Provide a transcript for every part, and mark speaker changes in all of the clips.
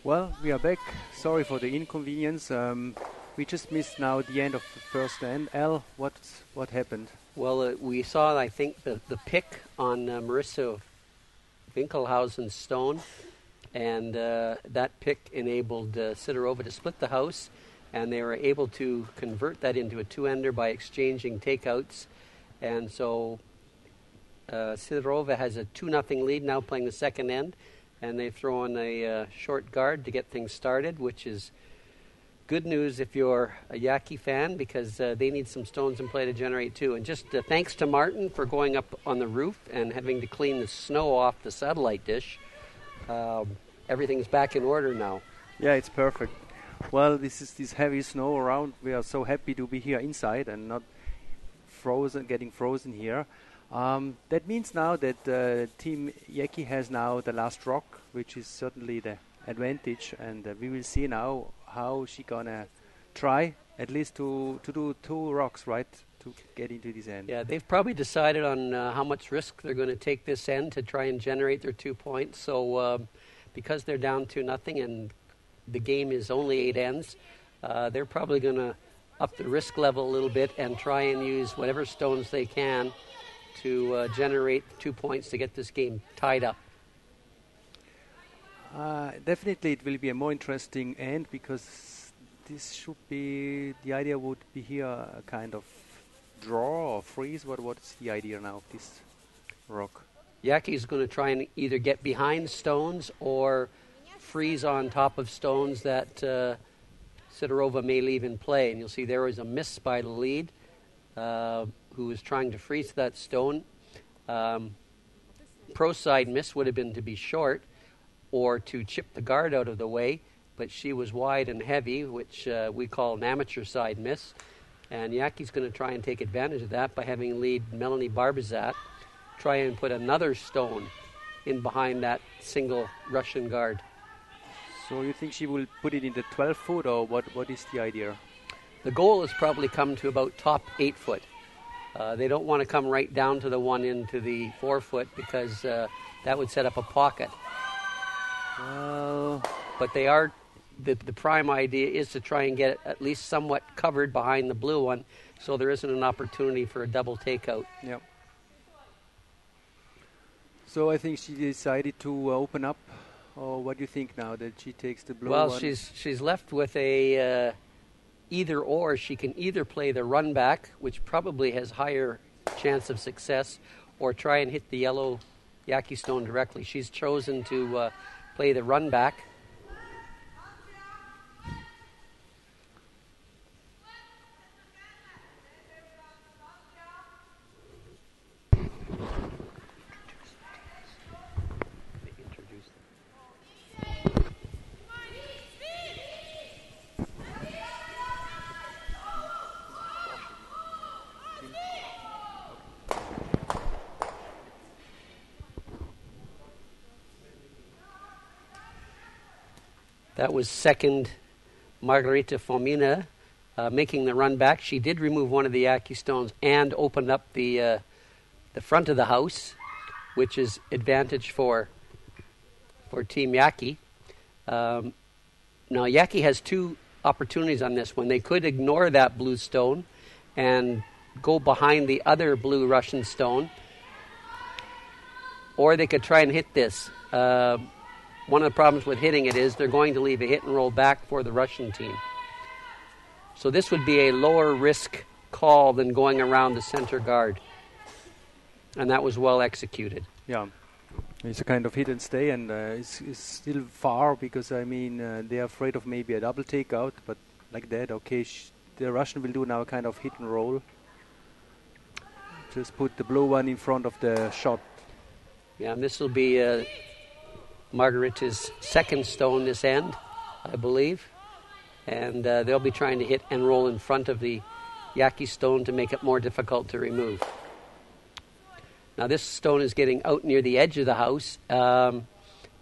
Speaker 1: Well, we are back. Sorry for the inconvenience. We just missed now the end of the first end. Al, what happened?
Speaker 2: Well, we saw, I think, the pick on Marissa Winkelhausen's stone, and that pick enabled Sidorova to split the house, and they were able to convert that into a two-ender by exchanging takeouts. And so Sidorova has a 2-0 lead now playing the second end, and they've thrown a short guard to get things started, which is good news if you're a Jäggi fan, because they need some stones in play to generate too. And just thanks to Martin for going up on the roof and having to clean the snow off the satellite dish. Everything's back in order now.
Speaker 1: Yeah, it's perfect. Well, this heavy snow around. We are so happy to be here inside and not getting frozen here. That means now that Team Jäggi has now the last rock, which is certainly the advantage, and we will see now how she gonna try at least to do 2 rocks, right, to get into this end.
Speaker 2: Yeah, they've probably decided on how much risk they're going to take this end to try and generate their 2 points. So because they're down 2-0 and the game is only 8 ends, they're probably going to up the risk level a little bit and try and use whatever stones they can to generate 2 points to get this game tied up.
Speaker 1: Definitely it will be a more interesting end, because this should be, the idea would be here a kind of draw or freeze. What's the idea now of this rock?
Speaker 2: Jäggi is going to try and either get behind stones or freeze on top of stones that Sidorova may leave in play. And you'll see there was a miss by the lead, who was trying to freeze that stone. Pro side miss would have been to be short or to chip the guard out of the way, but she was wide and heavy, which we call an amateur side miss. And Jäggi's going to try and take advantage of that by having lead Melanie Barbazat try and put another stone in behind that single Russian guard.
Speaker 1: So you think she will put it in the 12 foot, or what is the idea?
Speaker 2: The goal has probably come to about top 8 foot. They don't want to come right down to the one into the 4 foot, because that would set up a pocket. But they are, the prime idea is to try and get it at least somewhat covered behind the blue one, so there isn't an opportunity for a double takeout.
Speaker 1: Yep. So I think she decided to open up, or what do you think now that she takes the blue one?
Speaker 2: Well, she's left with a either or. She can either play the run back, which probably has higher chance of success, or try and hit the yellow Jäggi stone directly. She's chosen to play the run back. That was second Margarita Fomina making the run back. She did remove one of the Jäggi stones and opened up the front of the house, which is advantage for Team Jäggi. Now Jäggi has 2 opportunities on this one. They could ignore that blue stone and go behind the other blue Russian stone, or they could try and hit this. One of the problems with hitting it is they're going to leave a hit and roll back for the Russian team. So this would be a lower risk call than going around the center guard. And that was well executed.
Speaker 1: Yeah, it's a kind of hit and stay, and it's still far, because, I mean, they're afraid of maybe a double takeout, but like that, okay, the Russian will do now a kind of hit and roll. Just put the blue one in front of the shot.
Speaker 2: Yeah, and this will be Margarita's second stone this end, I believe. And they'll be trying to hit and roll in front of the Jäggi stone to make it more difficult to remove. Now this stone is getting out near the edge of the house.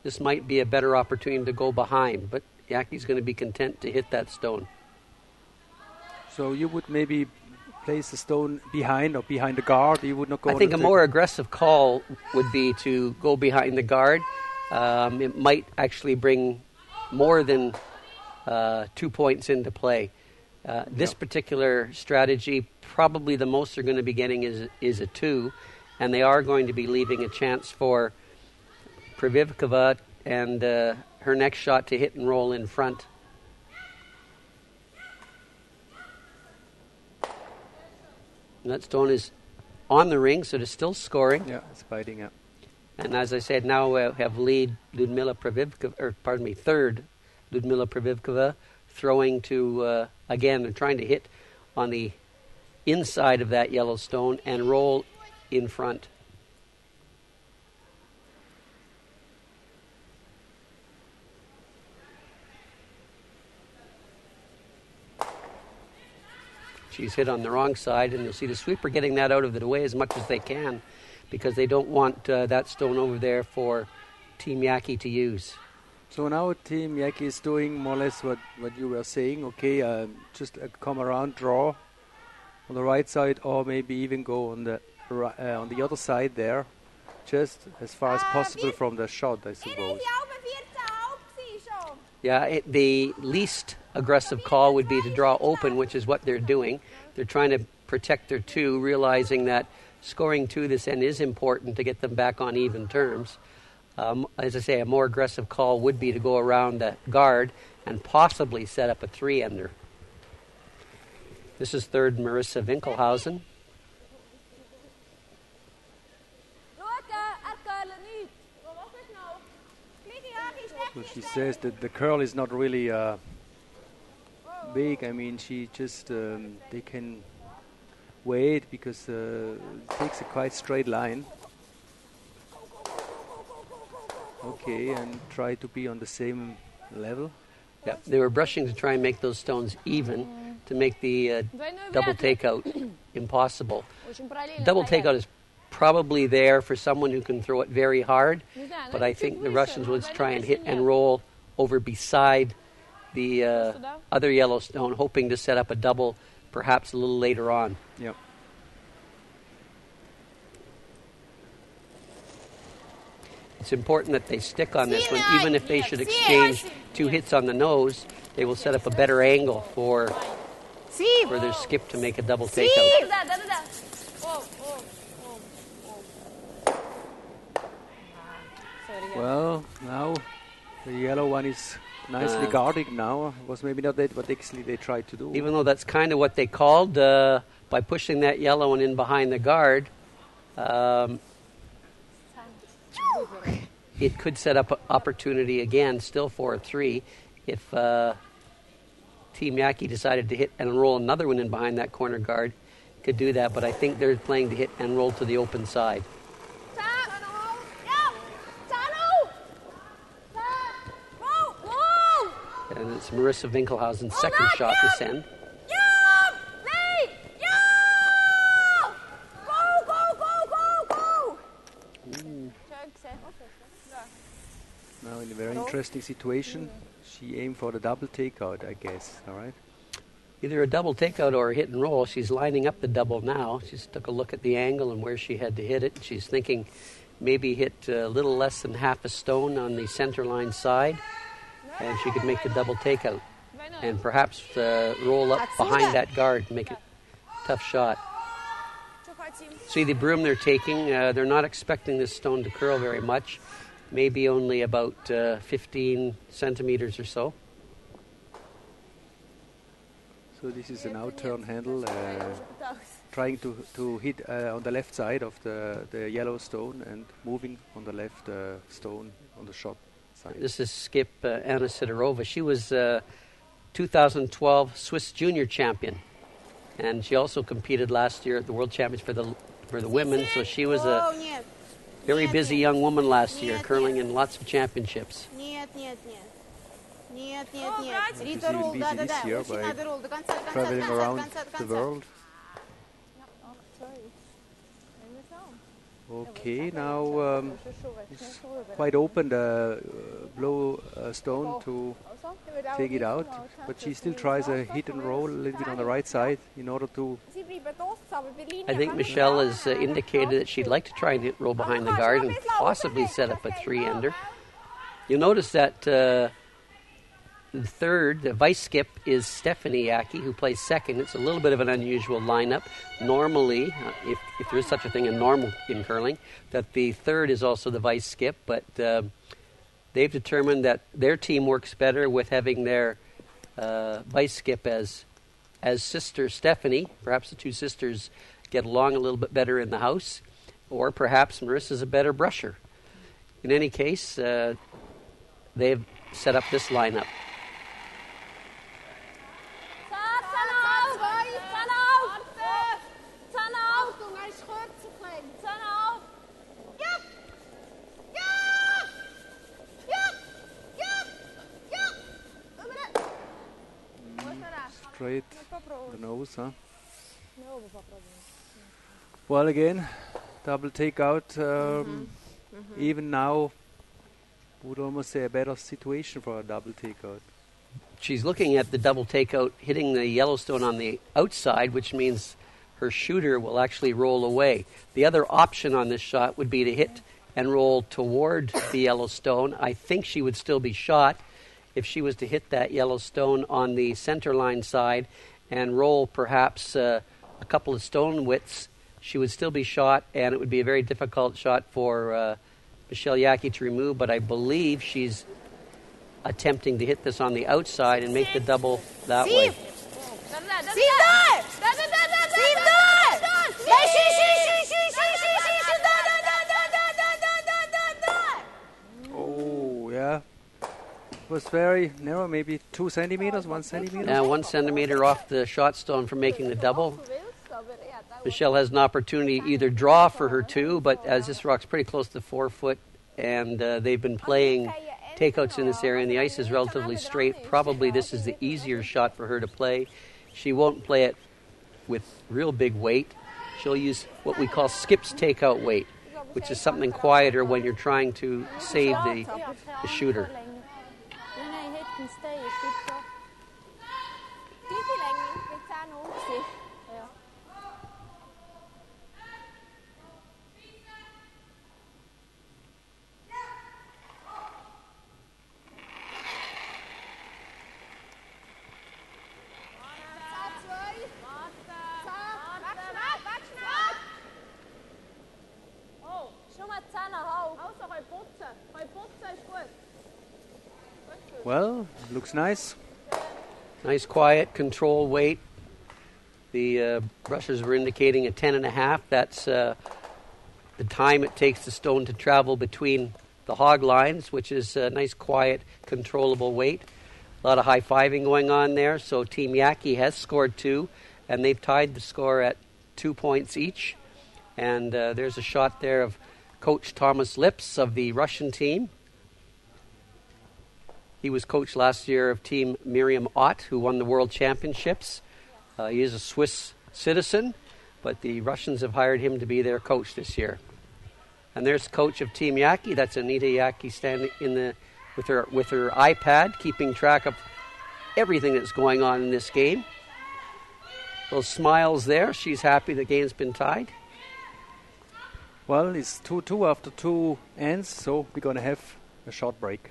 Speaker 2: This might be a better opportunity to go behind, but Jäggi's going to be content to hit that stone.
Speaker 1: So you would maybe place the stone behind the guard? You would not go.
Speaker 2: I think a more aggressive call would be to go behind the guard. It might actually bring more than 2 points into play. This particular strategy, probably the most they're going to be getting is a 2, and they are going to be leaving a chance for Privivkova and her next shot to hit and roll in front. And that stone is on the ring, so it is still scoring.
Speaker 1: Yeah, it's fighting up.
Speaker 2: And as I said, now we have lead Ludmila Privivkova, third Ludmila Privivkova, throwing to, again, they're trying to hit on the inside of that yellow stone and roll in front. She's hit on the wrong side, and you'll see the sweeper getting that out of the way as much as they can because they don't want that stone over there for Team Jäggi to use.
Speaker 1: So now Team Jäggi is doing more or less what you were saying. Okay, just come around, draw on the right side, or maybe even go on the other side there, just as far as possible from the shot, I suppose.
Speaker 2: Yeah, the least aggressive call would be to draw open, which is what they're doing. They're trying to protect their 2, realizing that scoring 2 this end is important to get them back on even terms. As I say, a more aggressive call would be to go around the guard and possibly set up a 3-ender. This is third Marissa Winkelhausen.
Speaker 1: So she says that the curl is not really big. I mean, she just they can wait because it takes a quite straight line. Okay, and try to be on the same level.
Speaker 2: Yeah, they were brushing to try and make those stones even to make the double takeout impossible. Double takeout is probably there for someone who can throw it very hard, but I think the Russians would try and hit and roll over beside the other yellow stone, hoping to set up a double perhaps a little later on.
Speaker 1: Yep.
Speaker 2: It's important that they stick on this one. Even if they should exchange 2 hits on the nose, they will set up a better angle for their skip to make a double takeout.
Speaker 1: Well, now the yellow one is nicely guarded now. It was maybe not that what actually they tried to do.
Speaker 2: Even though that's kind of what they called by pushing that yellow one in behind the guard. It could set up an opportunity again, still for a 3, if Team Jäggi decided to hit and roll another one in behind that corner guard. Could do that, but I think they're playing to hit and roll to the open side. And it's Marissa Winkelhausen's second shot this end.
Speaker 1: Now in a very interesting situation, she aimed for the double takeout, I guess. All right.
Speaker 2: Either a double takeout or a hit and roll. She's lining up the double now. She's took a look at the angle and where she had to hit it. She's thinking maybe hit a little less than half a stone on the center line side, and she could make the double takeout and perhaps roll up behind that guard and make it a tough shot. See the broom they're taking. They're not expecting this stone to curl very much, maybe only about 15 centimeters or so.
Speaker 1: So this is an out-turn handle, trying to hit on the left side of the yellow stone and moving on the left stone on the shot side.
Speaker 2: This is skip Anna Sidorova. She was 2012 Swiss junior champion, and she also competed last year at the World Championships for the women. So she was a very busy young woman last year, curling in lots of championships.
Speaker 1: She's even busy this year by traveling around the world. Okay, now it's quite open, the blow stone to take it out, but she still tries a hit and roll a little bit on the right side in order to...
Speaker 2: I think Michelle has indicated that she'd like to try and hit roll behind the guard and possibly set up a 3-ender. You'll notice that the third, the vice skip, is Stefanie-Jäggi, who plays second. It's a little bit of an unusual lineup. Normally, if there is such a thing in normal in curling, that the third is also the vice skip, but they've determined that their team works better with having their vice skip as sister Stephanie. Perhaps the two sisters get along a little bit better in the house, or perhaps Marissa's a better brusher. In any case, they've set up this lineup.
Speaker 1: Straight the nose, huh? Well, again, double takeout. Even now, would almost say a better situation for a double takeout.
Speaker 2: She's looking at the double takeout, hitting the Yellowstone on the outside, which means her shooter will actually roll away. The other option on this shot would be to hit and roll toward the Yellowstone. I think she would still be shot if she was to hit that Yellowstone on the center line side and roll perhaps a couple of stone widths. She would still be shot, and it would be a very difficult shot for Michelle Jäggi to remove, but I believe she's attempting to hit this on the outside and make the double that way.
Speaker 1: Oh, yeah. It was very narrow, maybe 2 centimeters, 1 centimeter.
Speaker 2: Now 1 centimeter off the shot stone for making the double. Michelle has an opportunity to either draw for her two, but as this rock's pretty close to 4 foot, and they've been playing takeouts in this area, and the ice is relatively straight, probably this is the easier shot for her to play. She won't play it with real big weight. She'll use what we call skips takeout weight, which is something quieter when you're trying to save the shooter.
Speaker 1: Well, looks nice.
Speaker 2: Nice, quiet, control weight. The brushes were indicating a 10.5. That's the time it takes the stone to travel between the hog lines, which is a nice, quiet, controllable weight. A lot of high-fiving going on there. So Team Jäggi has scored 2, and they've tied the score at 2 points each. And there's a shot there of Coach Thomas Lips of the Russian team. He was coach last year of Team Miriam Ott, who won the World Championships. He is a Swiss citizen, but the Russians have hired him to be their coach this year. And there's coach of Team Jäggi. That's Anita Jäggi standing with her iPad, keeping track of everything that's going on in this game. Those smiles there. She's happy the game's been tied.
Speaker 1: Well, it's 2-2 after 2 ends, so we're going to have a short break.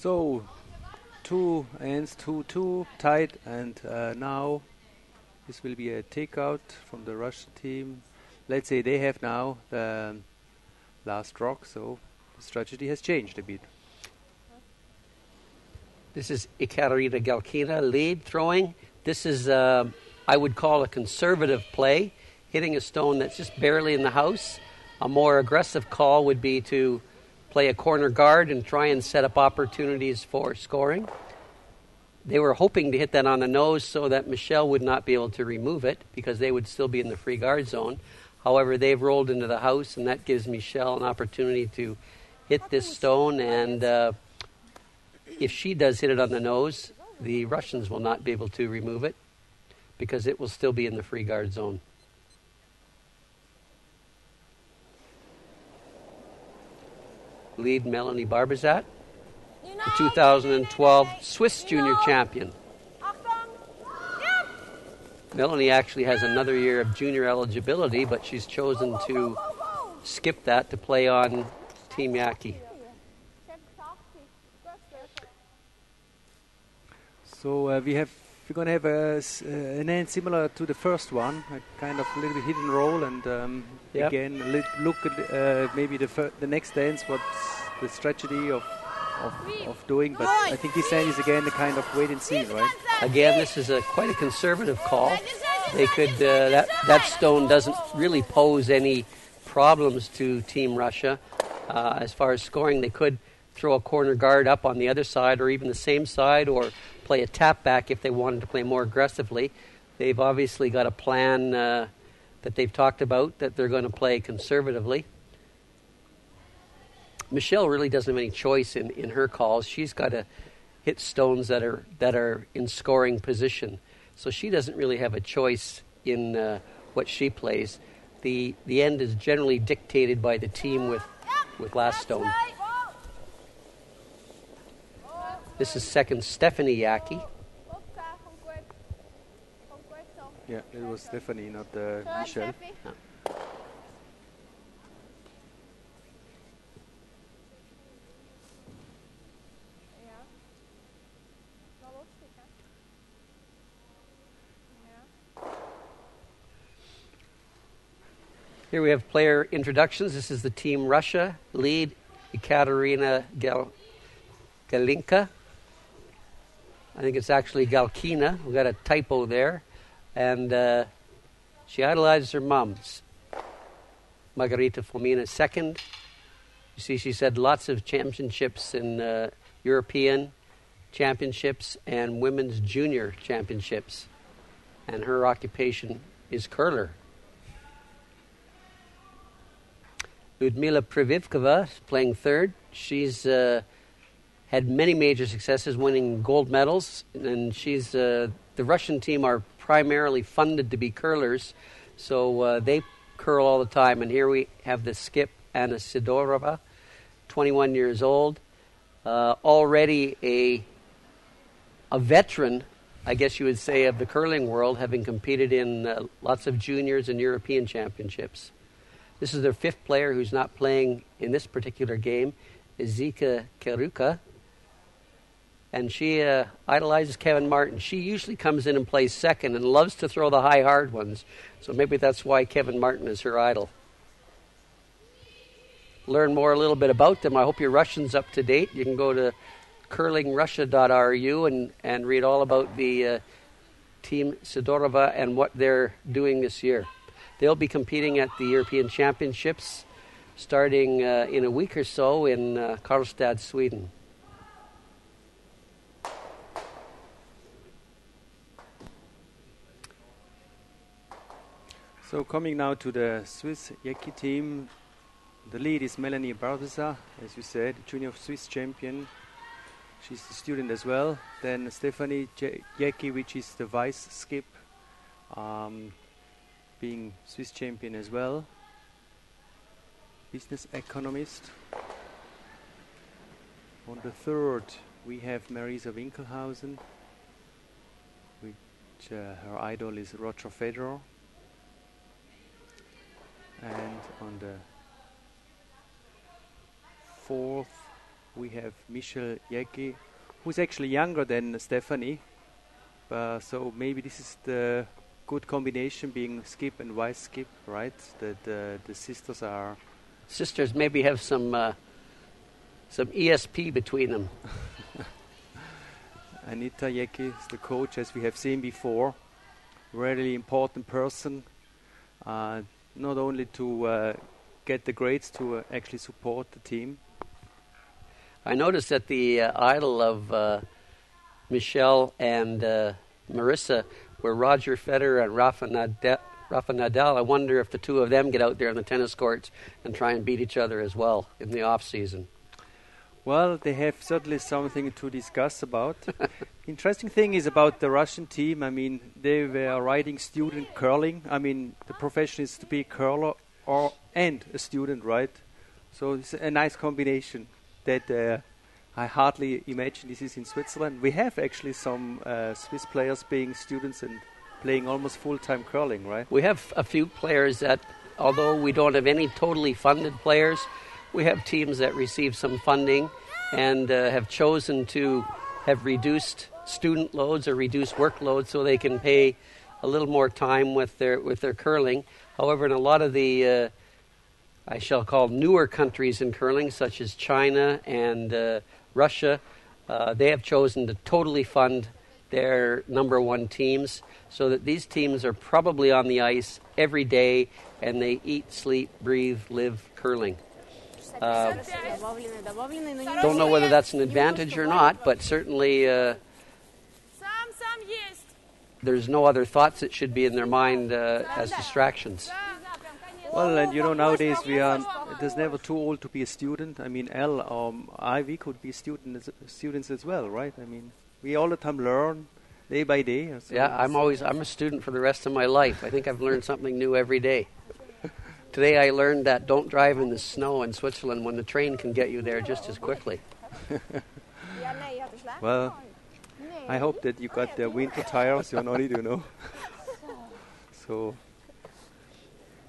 Speaker 1: So, 2 ends, 2-2, tied, and now this will be a takeout from the Russian team. Let's say they have now the last rock, so the strategy has changed a bit.
Speaker 2: This is Ekaterina Galkina lead throwing. This is, I would call a conservative play, hitting a stone that's just barely in the house. A more aggressive call would be to play a corner guard and try and set up opportunities for scoring. They were hoping to hit that on the nose so that Michelle would not be able to remove it because they would still be in the free guard zone. However, they've rolled into the house, and that gives Michelle an opportunity to hit this stone, and if she does hit it on the nose, the Russians will not be able to remove it because it will still be in the free guard zone. Lead Melanie Barbizat, the 2012 Swiss junior champion. Melanie actually has another year of junior eligibility, but she's chosen to skip that to play on Team Jäggi.
Speaker 1: So we're going to have an end similar to the first one, a kind of a little bit hit and roll, and again look at maybe the next dance, what's the strategy of doing. But I think this end is again the kind of wait and see, right?
Speaker 2: Again, this is quite a conservative call. They could that stone doesn't really pose any problems to Team Russia as far as scoring. They could throw a corner guard up on the other side, or even the same side, or play a tap back if they wanted to play more aggressively. They've obviously got a plan that they've talked about that they're going to play conservatively. Michelle really doesn't have any choice in her calls. She's got to hit stones that are in scoring position, so she doesn't really have a choice in what she plays. The end is generally dictated by the team with last stone. This is second Stephanie Jäggi.
Speaker 1: Yeah, it was Stephanie, not Michelle.
Speaker 2: No. Here we have player introductions. This is the Team Russia lead, Ekaterina Galinka. I think it's actually Galkina. We got a typo there. And she idolizes her moms. Margarita Fomina second. You see, she's had lots of championships in European championships and women's junior championships. And her occupation is curler. Ludmila Privivkova playing third. She's had many major successes, winning gold medals, and she's the Russian team are primarily funded to be curlers, so they curl all the time. And here we have the skip, Anna Sidorova, 21 years old, already a veteran, I guess you would say, of the curling world, having competed in lots of juniors and European championships. This is their fifth player who's not playing in this particular game, Zika Keruka. And she idolizes Kevin Martin. She usually comes in and plays second and loves to throw the high, hard ones. So maybe that's why Kevin Martin is her idol. Learn more a little bit about them. I hope your Russian's up to date. You can go to curlingrussia.ru and read all about the Team Sidorova and what they're doing this year. They'll be competing at the European Championships starting in a week or so in Karlstad, Sweden.
Speaker 1: So coming now to the Swiss Jäggi team, the lead is Melanie Barbizat, as you said, junior Swiss champion. She's the student as well. Then Stephanie Jäggi, which is the vice skip, being Swiss champion as well. Business economist. On the third, we have Marisa Winkelhausen, which her idol is Roger Federer. And on the fourth, we have Michelle Jäggi, who's actually younger than Stephanie. So maybe this is the good combination, being skip and vice skip, right? That the sisters are...
Speaker 2: Sisters maybe have some ESP between them.
Speaker 1: Anita Jäggi is the coach, as we have seen before. Really important person. Not only to get the grades, to actually support the team.
Speaker 2: I noticed that the idol of Michelle and Marissa were Roger Federer and Rafa Nadal. I wonder if the two of them get out there on the tennis courts and try and beat each other as well in the off season.
Speaker 1: Well, they have certainly something to discuss about. Interesting thing is about the Russian team. I mean, they were riding student curling. I mean, the profession is to be a curler and a student, right? So it's a nice combination that I hardly imagine this is in Switzerland. We have actually some Swiss players being students and playing almost full-time curling, right?
Speaker 2: We have a few players that, although we don't have any totally funded players, we have teams that receive some funding and have chosen to have reduced student loads or reduced workload so they can pay a little more time with their curling. However, in a lot of the I shall call newer countries in curling, such as China and Russia, they have chosen to totally fund their number one teams, so that these teams are probably on the ice every day and they eat, sleep, breathe, live curling. Don't know whether that's an advantage or not, but certainly there's no other thoughts that should be in their mind as distractions.
Speaker 1: Well, and you know, nowadays it is never too old to be a student. I mean, Elle or I, we could be students as well, right? I mean, we all the time learn day by day. So
Speaker 2: yeah, I'm a student for the rest of my life. I think I've learned something new every day. Today I learned that don't drive in the snow in Switzerland when the train can get you there just as quickly.
Speaker 1: Well, I hope that you got the winter tires, you know. So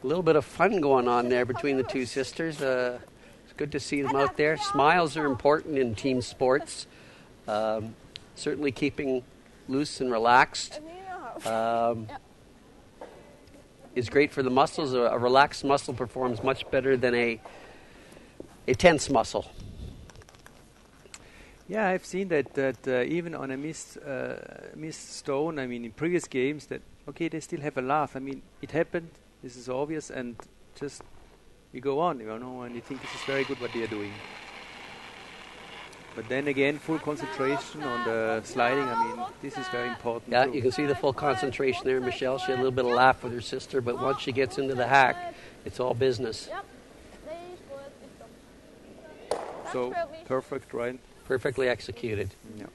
Speaker 2: a little bit of fun going on there between the two sisters. It's good to see them out there. Smiles are important in team sports. Certainly keeping loose and relaxed is great for the muscles. A relaxed muscle performs much better than a tense muscle.
Speaker 1: Yeah, I've seen that even on a missed stone, I mean, in previous games, that, okay, they still have a laugh. I mean, it happened, this is obvious, and just we go on, and you think this is very good what they are doing. But then again, full concentration on the sliding, I mean, this is very important.
Speaker 2: Yeah,
Speaker 1: too.
Speaker 2: You can see the full concentration there, Michelle. She had a little bit of laugh with her sister, but once she gets into the hack, it's all business.
Speaker 1: So, perfect, right?
Speaker 2: Perfectly executed.
Speaker 1: Yeah.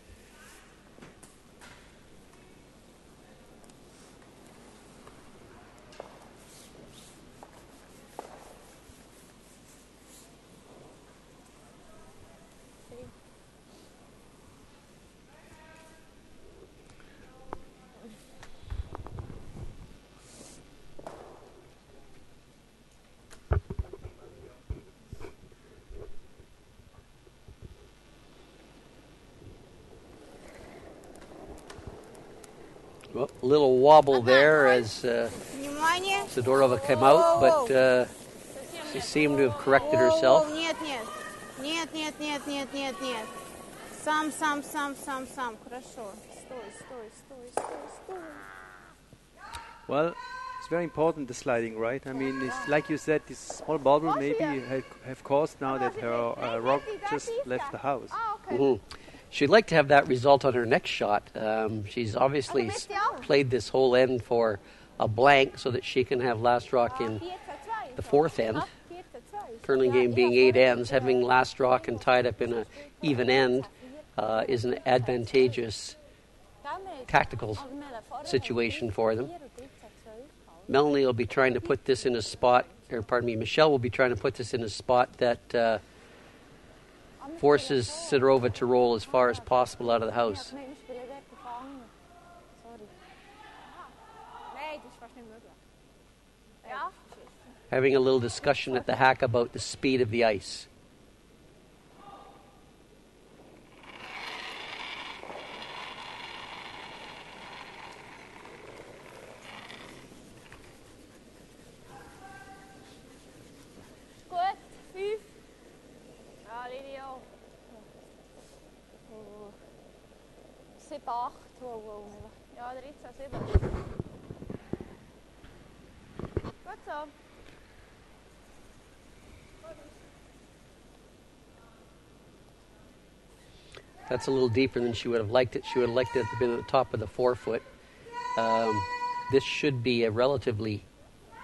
Speaker 2: Well, a little wobble there as Sidorova came out, but she seemed to have corrected herself.
Speaker 1: Well, it's very important, the sliding, right? I mean, it's, like you said, this small bubble maybe have caused now that her rock just left the house.
Speaker 2: Mm-hmm. She'd like to have that result on her next shot. She's obviously played this whole end for a blank so that she can have last rock in the fourth end. Curling game being 8 ends, having last rock and tied up in an even end is an advantageous tactical situation for them. Melanie will be trying to put this in a spot, Michelle will be trying to put this in a spot that forces Sidorova to roll as far as possible out of the house. Having a little discussion at the hack about the speed of the ice. That's a little deeper than she would have liked it. She would have liked it to be at the top of the forefoot. This should be a relatively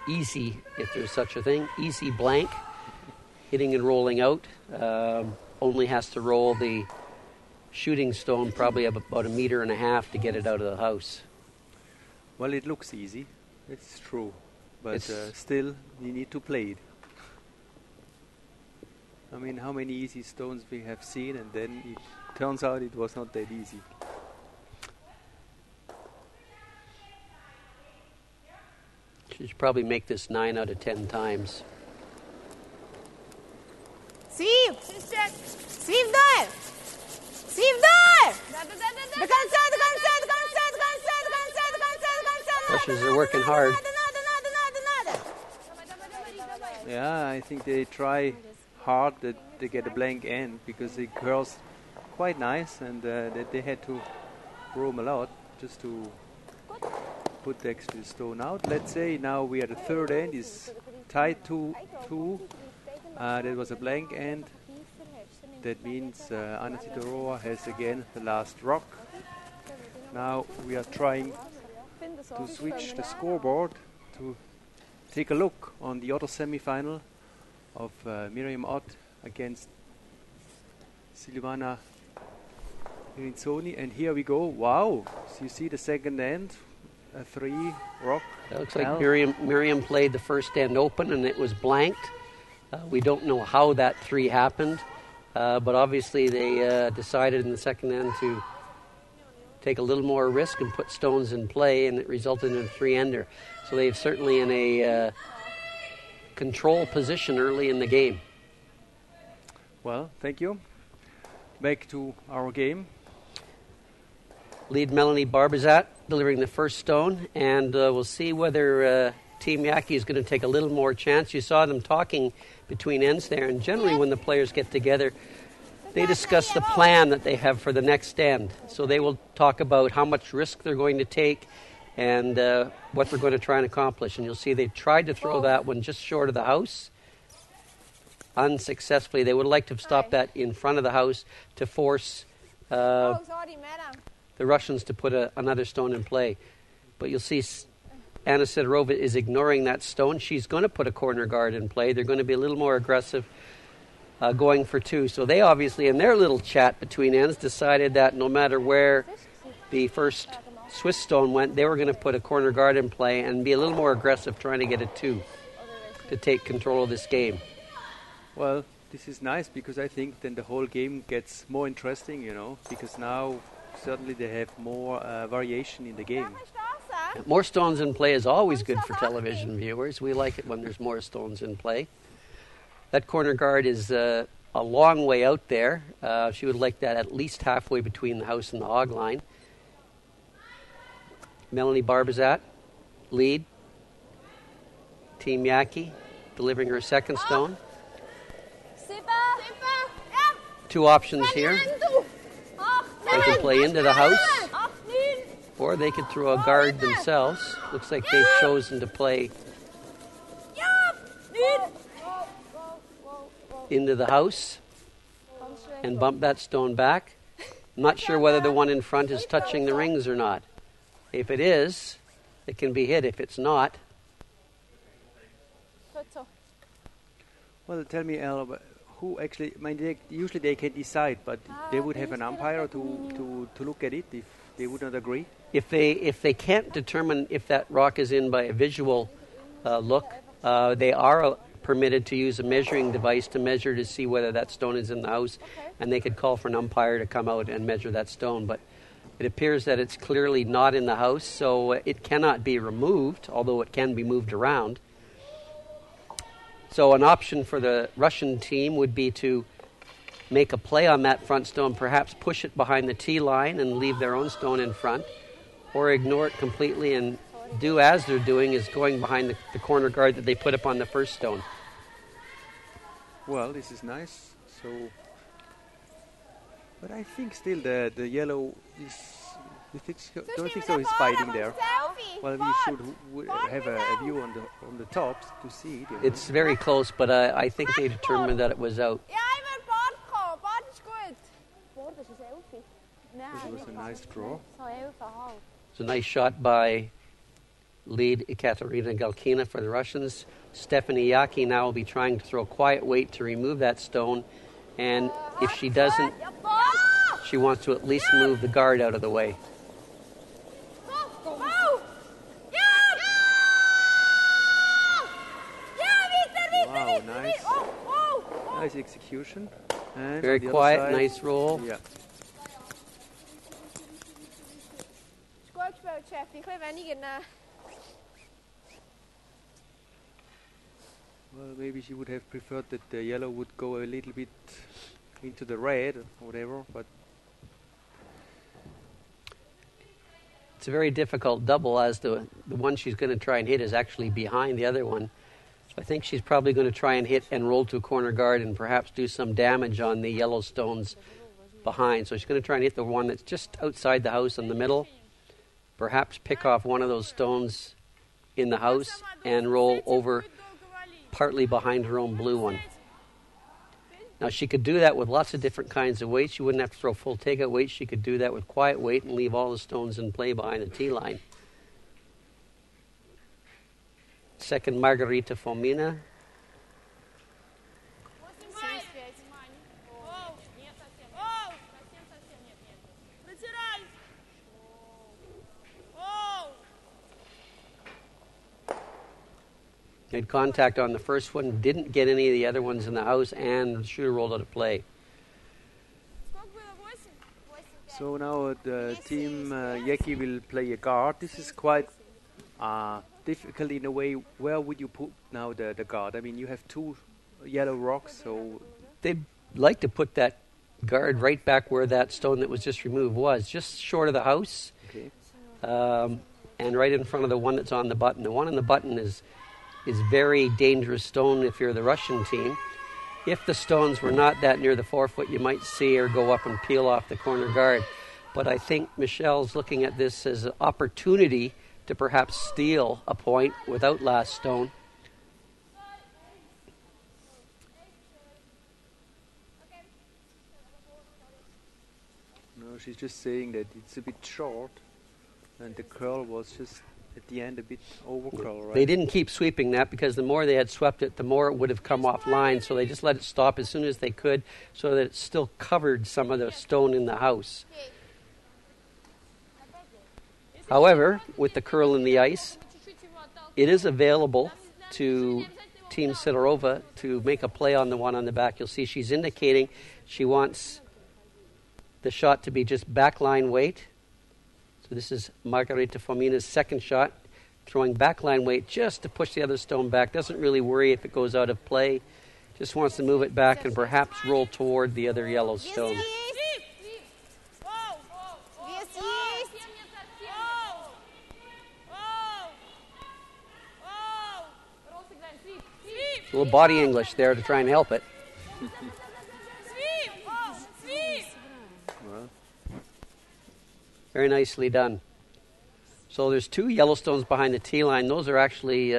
Speaker 2: easy, if there's such a thing, easy blank, hitting and rolling out. only has to roll the shooting stone probably about 1.5 meters to get it out of the house.
Speaker 1: Well, it looks easy. It's true. But still, you need to play it. I mean, how many easy stones we have seen, and then it turns out it was not that easy.
Speaker 2: She should probably make this 9 out of 10 times.
Speaker 3: Siv! Siv där! Siv där! Du kan se!
Speaker 2: Russians are working hard.
Speaker 1: Yeah, I think they try hard that they get a blank end because the girls quite nice, and that they had to roam a lot just to put the extra stone out. Let's say now we are the third end is tied to 2. That was a blank end. That means Anna Sidorova has again the last rock. Now we are trying to switch the scoreboard to take a look on the other semi-final of Miriam Ott against Silvana Rinzoni. And here we go. Wow! So you see the second end, a 3 rock.
Speaker 2: It looks like Miriam played the first end open and it was blanked. We don't know how that 3 happened, but obviously they decided in the second end to take a little more risk and put stones in play, and it resulted in a 3-ender. So they're certainly in a control position early in the game.
Speaker 1: Well, thank you. Back to our game.
Speaker 2: Lead Melanie Barbizat delivering the first stone, and we'll see whether Team Jäggi is going to take a little more chance. You saw them talking between ends there, and generally when the players get together, they discuss the plan that they have for the next end. So they will talk about how much risk they're going to take and what they're going to try and accomplish. And you'll see they tried to throw that one just short of the house. Unsuccessfully. They would like to have stopped that in front of the house to force the Russians to put another stone in play. But you'll see Anna Sidorova is ignoring that stone. She's going to put a corner guard in play. They're going to be a little more aggressive going for 2. So they obviously, in their little chat between ends, decided that no matter where the first Swiss stone went, they were going to put a corner guard in play and be a little more aggressive trying to get a 2 to take control of this game.
Speaker 1: Well, this is nice because I think then the whole game gets more interesting, you know, because now certainly they have more variation in the game.
Speaker 2: More stones in play is always good for television viewers. We like it when there's more stones in play. That corner guard is a long way out there. She would like that at least halfway between the house and the hog line. Melanie Barbizat, lead. Team Jäggi delivering her second stone. 2 options here. They can play into the house, or they could throw a guard themselves. Looks like they've chosen to play into the house and bump that stone back. I'm not sure whether the one in front is touching the rings or not. If it is, it can be hit. If it's not...
Speaker 1: Well, tell me, El, who actually... usually they can decide, but they would have an umpire to look at it if they would not agree?
Speaker 2: If they can't determine if that rock is in by a visual look, they are permitted to use a measuring device to measure to see whether that stone is in the house, and they could call for an umpire to come out and measure that stone. But it appears that it's clearly not in the house, so it cannot be removed, although it can be moved around. So an option for the Russian team would be to make a play on that front stone, perhaps push it behind the tee line and leave their own stone in front, or ignore it completely and do as they're doing is going behind the corner guard that they put up on the first stone.
Speaker 1: Well, this is nice. So, but I think still the yellow is. Don't think so? He's fighting there. Well, we should have a view on the tops to see it. You know.
Speaker 2: It's very close, but I think they determined that it was out.
Speaker 1: This was a nice draw.
Speaker 2: It's a nice shot by lead Ekaterina Galkina for the Russians. Stephanie Jäggi now will be trying to throw quiet weight to remove that stone And if she doesn't, she wants to at least move the guard out of the way.
Speaker 1: Wow, nice. Nice execution. And
Speaker 2: Very quiet, nice roll.
Speaker 1: Yeah. Well, maybe she would have preferred that the yellow would go a little bit into the red or whatever, but
Speaker 2: it's a very difficult double, as the one she's going to try and hit is actually behind the other one. So I think she's probably going to try and hit and roll to a corner guard and perhaps do some damage on the yellow stones behind. So she's going to try and hit the one that's just outside the house in the middle, perhaps pick off one of those stones in the house and roll over partly behind her own blue one. Now, she could do that with lots of different kinds of weights. She wouldn't have to throw full takeout weight. She could do that with quiet weight and leave all the stones in play behind the tee line. Second, Margarita Fomina. Made contact on the first one, didn't get any of the other ones in the house, and the shooter rolled out of play.
Speaker 1: so now the team Jäggi will play a guard. This is quite difficult in a way. Where would you put now the guard? I mean, you have two yellow rocks, so
Speaker 2: They'd like to put that guard right back where that stone that was just removed was, just short of the house,
Speaker 1: okay.
Speaker 2: And right in front of the one that's on the button. The one on the button is very dangerous stone if you're the Russian team. If the stones were not that near the forefoot, you might see her go up and peel off the corner guard. But I think Michelle's looking at this as an opportunity to perhaps steal a point without last stone.
Speaker 1: No, she's just saying that it's a bit short, and the curl was just at the end a bit over curl, right?
Speaker 2: They didn't keep sweeping that because the more they had swept it, the more it would have come offline. So they just let it stop as soon as they could so that it still covered some of the stone in the house. However, with the curl in the ice, it is available to Team Sidorova to make a play on the one on the back. You'll see she's indicating she wants the shot to be just backline weight. So this is Margarita Fomina's second shot, throwing backline weight just to push the other stone back. Doesn't really worry if it goes out of play. Just wants to move it back and perhaps roll toward the other yellow stone. A little body English there to try and help it. Very nicely done. So there's two yellow stones behind the tee line. Those are actually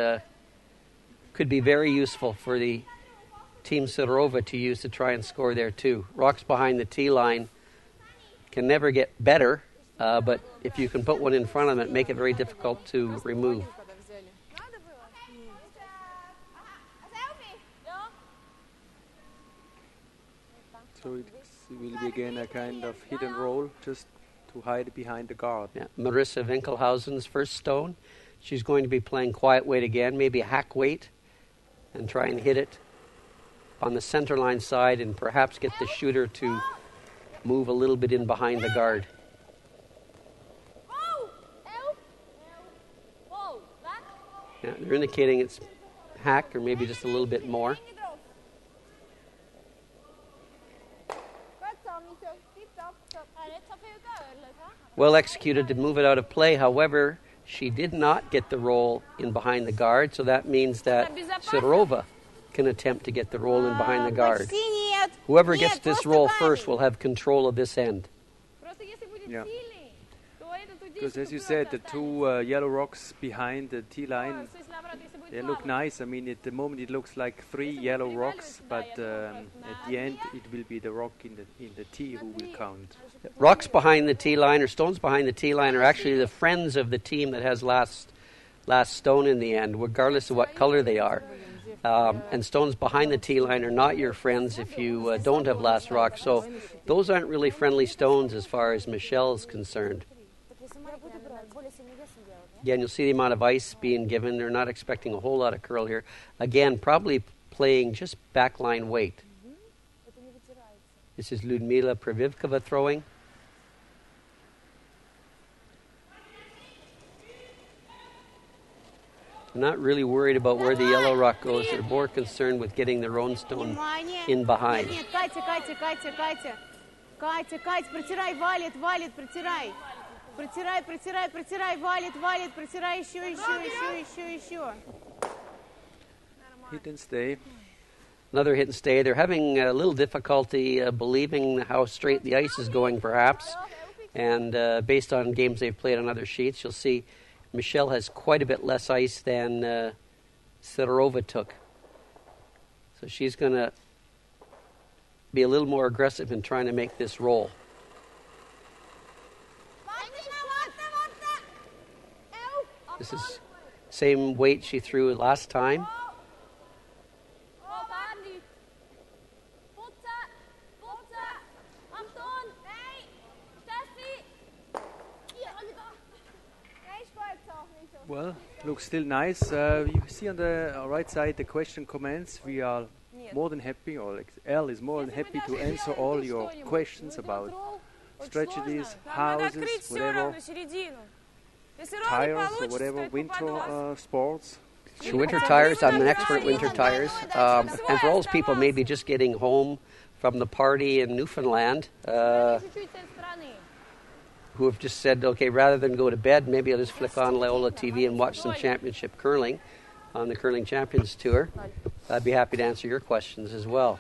Speaker 2: could be very useful for the Team Sidorova to use to try and score there too. Rocks behind the tee line can never get better, but if you can put one in front of it, make it very difficult to remove.
Speaker 1: So it will be again a kind of hit and roll, just to hide behind the guard.
Speaker 2: Yeah. Marissa Winkelhausen's first stone. She's going to be playing quiet weight again, maybe a hack weight, and try and hit it on the center line side and perhaps get the shooter to move a little bit in behind the guard. Yeah, they're indicating it's hack or maybe just a little bit more. Well executed to move it out of play. However, she did not get the roll in behind the guard, so that means that Sidorova can attempt to get the roll in behind the guard. Whoever gets this roll first will have control of this end.
Speaker 1: Yeah. Because as you said, the two yellow rocks behind the tee line, they look nice. I mean, at the moment it looks like three yellow rocks, but at the end it will be the rock in the tee who will count.
Speaker 2: Rocks behind the tee line or stones behind the tee line are actually the friends of the team that has last stone in the end, regardless of what color they are. And stones behind the tee line are not your friends if you don't have last rock. So those aren't really friendly stones as far as Michelle is concerned. Again, you'll see the amount of ice being given. They're not expecting a whole lot of curl here. Again, probably playing just backline weight. This is Ludmila Previvkova throwing. They're not really worried about where the yellow rock goes. They're more concerned with getting their own stone in behind.
Speaker 3: Катя, протирай, валит, протирай. Протирай, валит, протирай еще.
Speaker 1: Hit and stay.
Speaker 2: Another hit and stay. They're having a little difficulty believing how straight the ice is going, perhaps. And based on games they've played on other sheets, you'll see Michelle has quite a bit less ice than Sidorova took. So she's going to be a little more aggressive in trying to make this roll. This is same weight she threw last time.
Speaker 1: Well, looks still nice. You see on the right side the question comments. We are more than happy, or Elle is more than happy to answer all your questions about strategies, houses, whatever, tires or whatever, winter sports.
Speaker 2: So winter tires, I'm an expert at winter tires. And for all those people maybe just getting home from the party in Newfoundland, who have just said, okay, rather than go to bed, maybe I'll just flick on Loyola TV and watch some championship curling on the Curling Champions Tour. I'd be happy to answer your questions as well.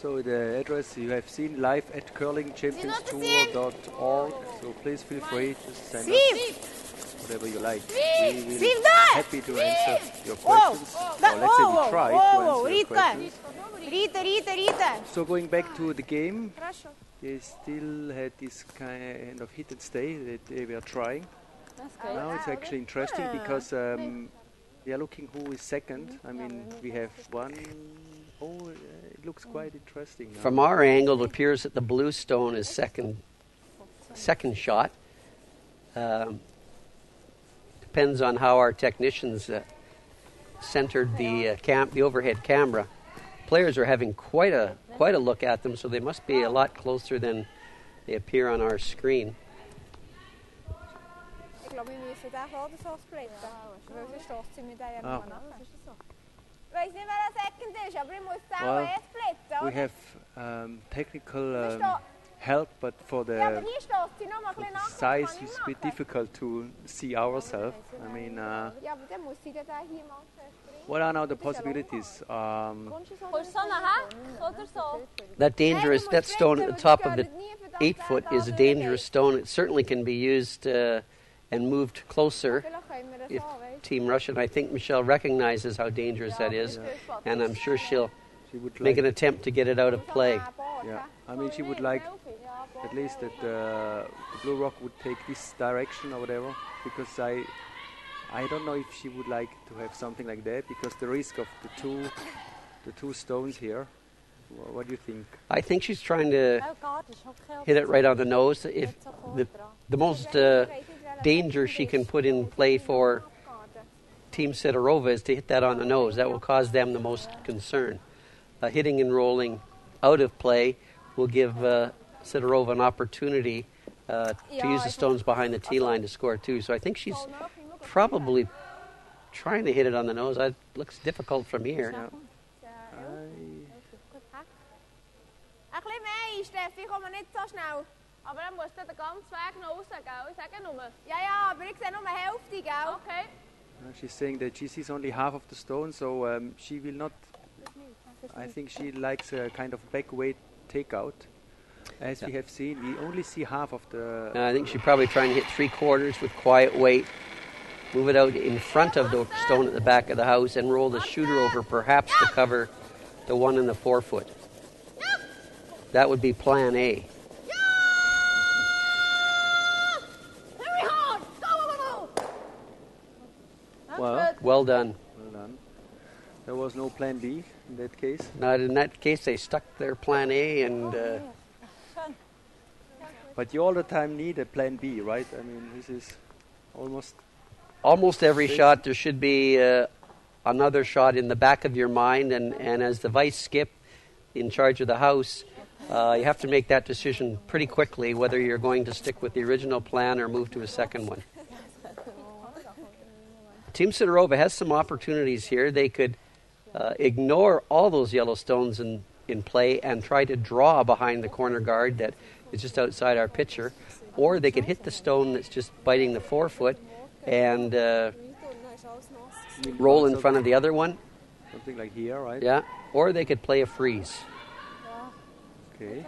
Speaker 1: So the address you have seen live at curlingchampionstour.org. So please feel free to send us whatever you like. We will be happy to answer your questions. Or let's say we try to answer your questions.
Speaker 3: Rita.
Speaker 1: So going back to the game, they still had this kind of hit and stay that they were trying. Now it's actually interesting because we are looking who is second. I mean, we have one. Oh, it looks quite interesting now.
Speaker 2: From our angle, it appears that the blue stone is second shot. Depends on how our technicians centered the overhead camera. Players are having quite a look at them, so they must be a lot closer than they appear on our screen.
Speaker 1: Well, we have technical help, but for the size it's a bit difficult to see ourselves. I mean, what are now the possibilities?
Speaker 2: That stone at the top of the 8 foot is a dangerous stone. It certainly can be used and moved closer if Team Russia, and I think Michelle recognizes how dangerous that is, and I'm sure she'll make an attempt to get it out of play.
Speaker 1: Yeah, I mean, she would like at least that the blue rock would take this direction or whatever, because I don't know if she would like to have something like that, because the risk of the two stones here. What do you think?
Speaker 2: I think she's trying to hit it right on the nose. If the most danger she can put in play for Team Sidorova is to hit that on the nose. That will cause them the most concern. Hitting and rolling out of play will give Sidorova an opportunity to use the stones behind the tee line to score too. So I think she's probably trying to hit it on the nose. It looks difficult from here.
Speaker 1: Yeah.
Speaker 3: Steffi, komm nicht so schnell. Aber dann musst du den ganzen Weg noch raus, gell? Ich sage nur. Ja, aber ich sehe nur die Hälfte, gell? Okay.
Speaker 1: She's saying that she sees only half of the stone, so she will not. I think she likes a kind of back weight takeout. As we have seen, we only see half of the.
Speaker 2: I think she's probably trying to hit 3/4 with quiet weight. Move it out in front of the stone at the back of the house and roll the shooter over, perhaps to cover the 1 and the 4 foot. That would be plan A.
Speaker 1: Well,
Speaker 2: Well done.
Speaker 1: Well done. There was no plan B in that case.
Speaker 2: Not in that case, they stuck their plan A and...
Speaker 1: But you all the time need a plan B, right? I mean, this is almost...
Speaker 2: Almost every shot, there should be another shot in the back of your mind, and as the vice skip in charge of the house, you have to make that decision pretty quickly, whether you're going to stick with the original plan or move to a second one. Team Sidorova has some opportunities here. They could ignore all those yellow stones in play and try to draw behind the corner guard that is just outside our picture, or they could hit the stone that's just biting the forefoot and roll in front of the other one.
Speaker 1: Something like here, right?
Speaker 2: Yeah, or they could play a freeze.
Speaker 1: Okay.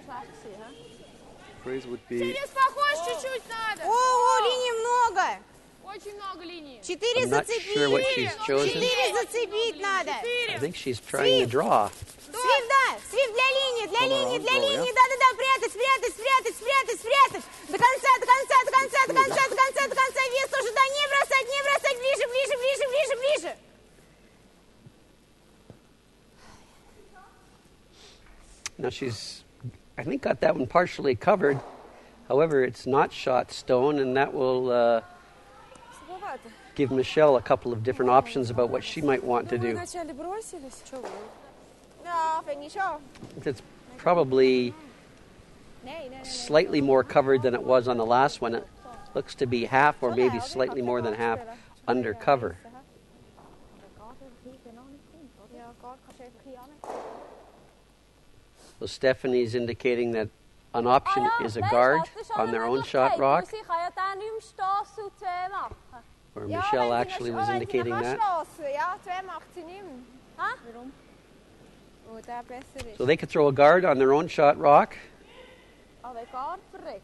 Speaker 1: Freeze would be...
Speaker 3: Через похож чуть-чуть надо.
Speaker 4: О, линий много.
Speaker 3: Очень много линий.
Speaker 4: 4
Speaker 2: I'm not
Speaker 4: зацепить.
Speaker 2: sure what she's chosen.
Speaker 4: 4 зацепить надо.
Speaker 2: I think she's trying to draw.
Speaker 4: Свиф, да. Свиф для линии, для линии, для линии. Да-да-да, прятать, прятать, спрятать, спрятать, спрятать. До конца, до конца, до конца, до конца, до конца, до конца. Вес тоже, да, не бросать, не бросать. Ближе, ближе, ближе, ближе, ближе.
Speaker 2: Now she's, I think, got that one partially covered. However, it's not shot stone, and that will give Michelle a couple of different options about what she might want to do.
Speaker 4: Вначале бросились.
Speaker 3: Ja, vind je zo?
Speaker 2: It's probably slightly more covered than it was on the last one. It looks to be half or maybe slightly more than half under cover. So Stephanie's indicating that an option is a guard on their own shot rock, or Michelle actually was indicating that.
Speaker 3: Ja, 2 macht sie nicht mehr. Warum? Oh, der besser ist.
Speaker 2: So they could throw a guard on their own shot rock,
Speaker 3: Oh, der Guard verreckt.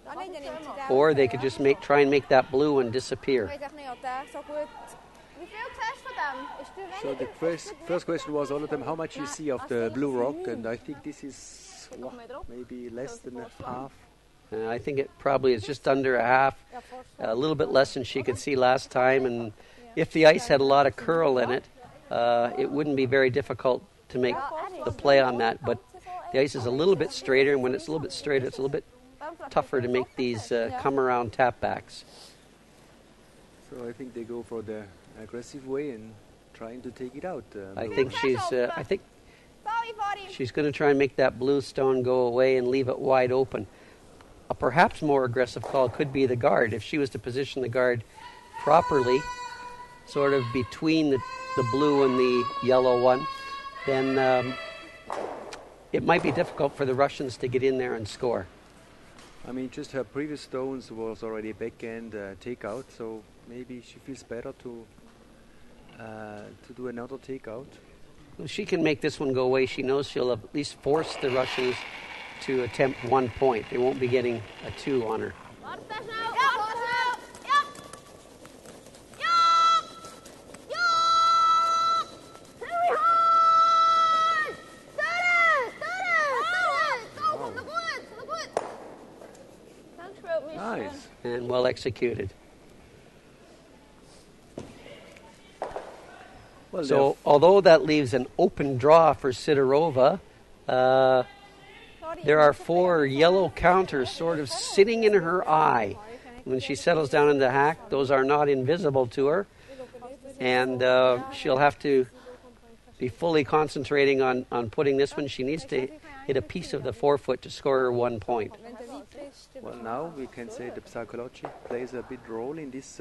Speaker 4: Ah, nee, dann nimmt sie den.
Speaker 2: or they could just try and make that blue one disappear.
Speaker 3: Ich weiß auch nicht, ob der so gut... Wie viel siehst du von dem? Ist der
Speaker 1: So the first question was all of them, how much you see of the blue rock, and I think this is maybe less than a half.
Speaker 2: I think it probably is just under a half, a little bit less than she could see last time. And if the ice had a lot of curl in it, it wouldn't be very difficult to make the play on that. But the ice is a little bit straighter, and when it's a little bit straighter, it's a little bit tougher to make these come-around tap-backs.
Speaker 1: So I think they go for the aggressive way and trying to take it out.
Speaker 2: I think she's
Speaker 3: Sorry for him.
Speaker 2: she's going to try and make that blue stone go away and leave it wide open. A perhaps more aggressive call could be the guard. If she was to position the guard properly, sort of between the blue and the yellow one, then it might be difficult for the Russians to get in there and score.
Speaker 1: I mean, just her previous stones was already a backhand takeout, so maybe she feels better to do another takeout.
Speaker 2: If she can make this one go away, she knows she'll at least force the Russians to attempt 1 point. They won't be getting a 2 on her.
Speaker 3: Warte schnell, warte schnell. Ja. Ja. Ja. Very hard. Go, nog goed, nog goed. Dankjewel, Miss.
Speaker 1: Nice.
Speaker 2: And well executed.
Speaker 1: Well,
Speaker 2: So although that leaves an open draw for Sidorova, there are 4 yellow counters sort of sitting in her eye. When she settles down in the hack, those are not invisible to her. And she'll have to be fully concentrating on putting this one. She needs to hit a piece of the forefoot to score her 1 point.
Speaker 1: well, now we can say the psychology plays a big role in this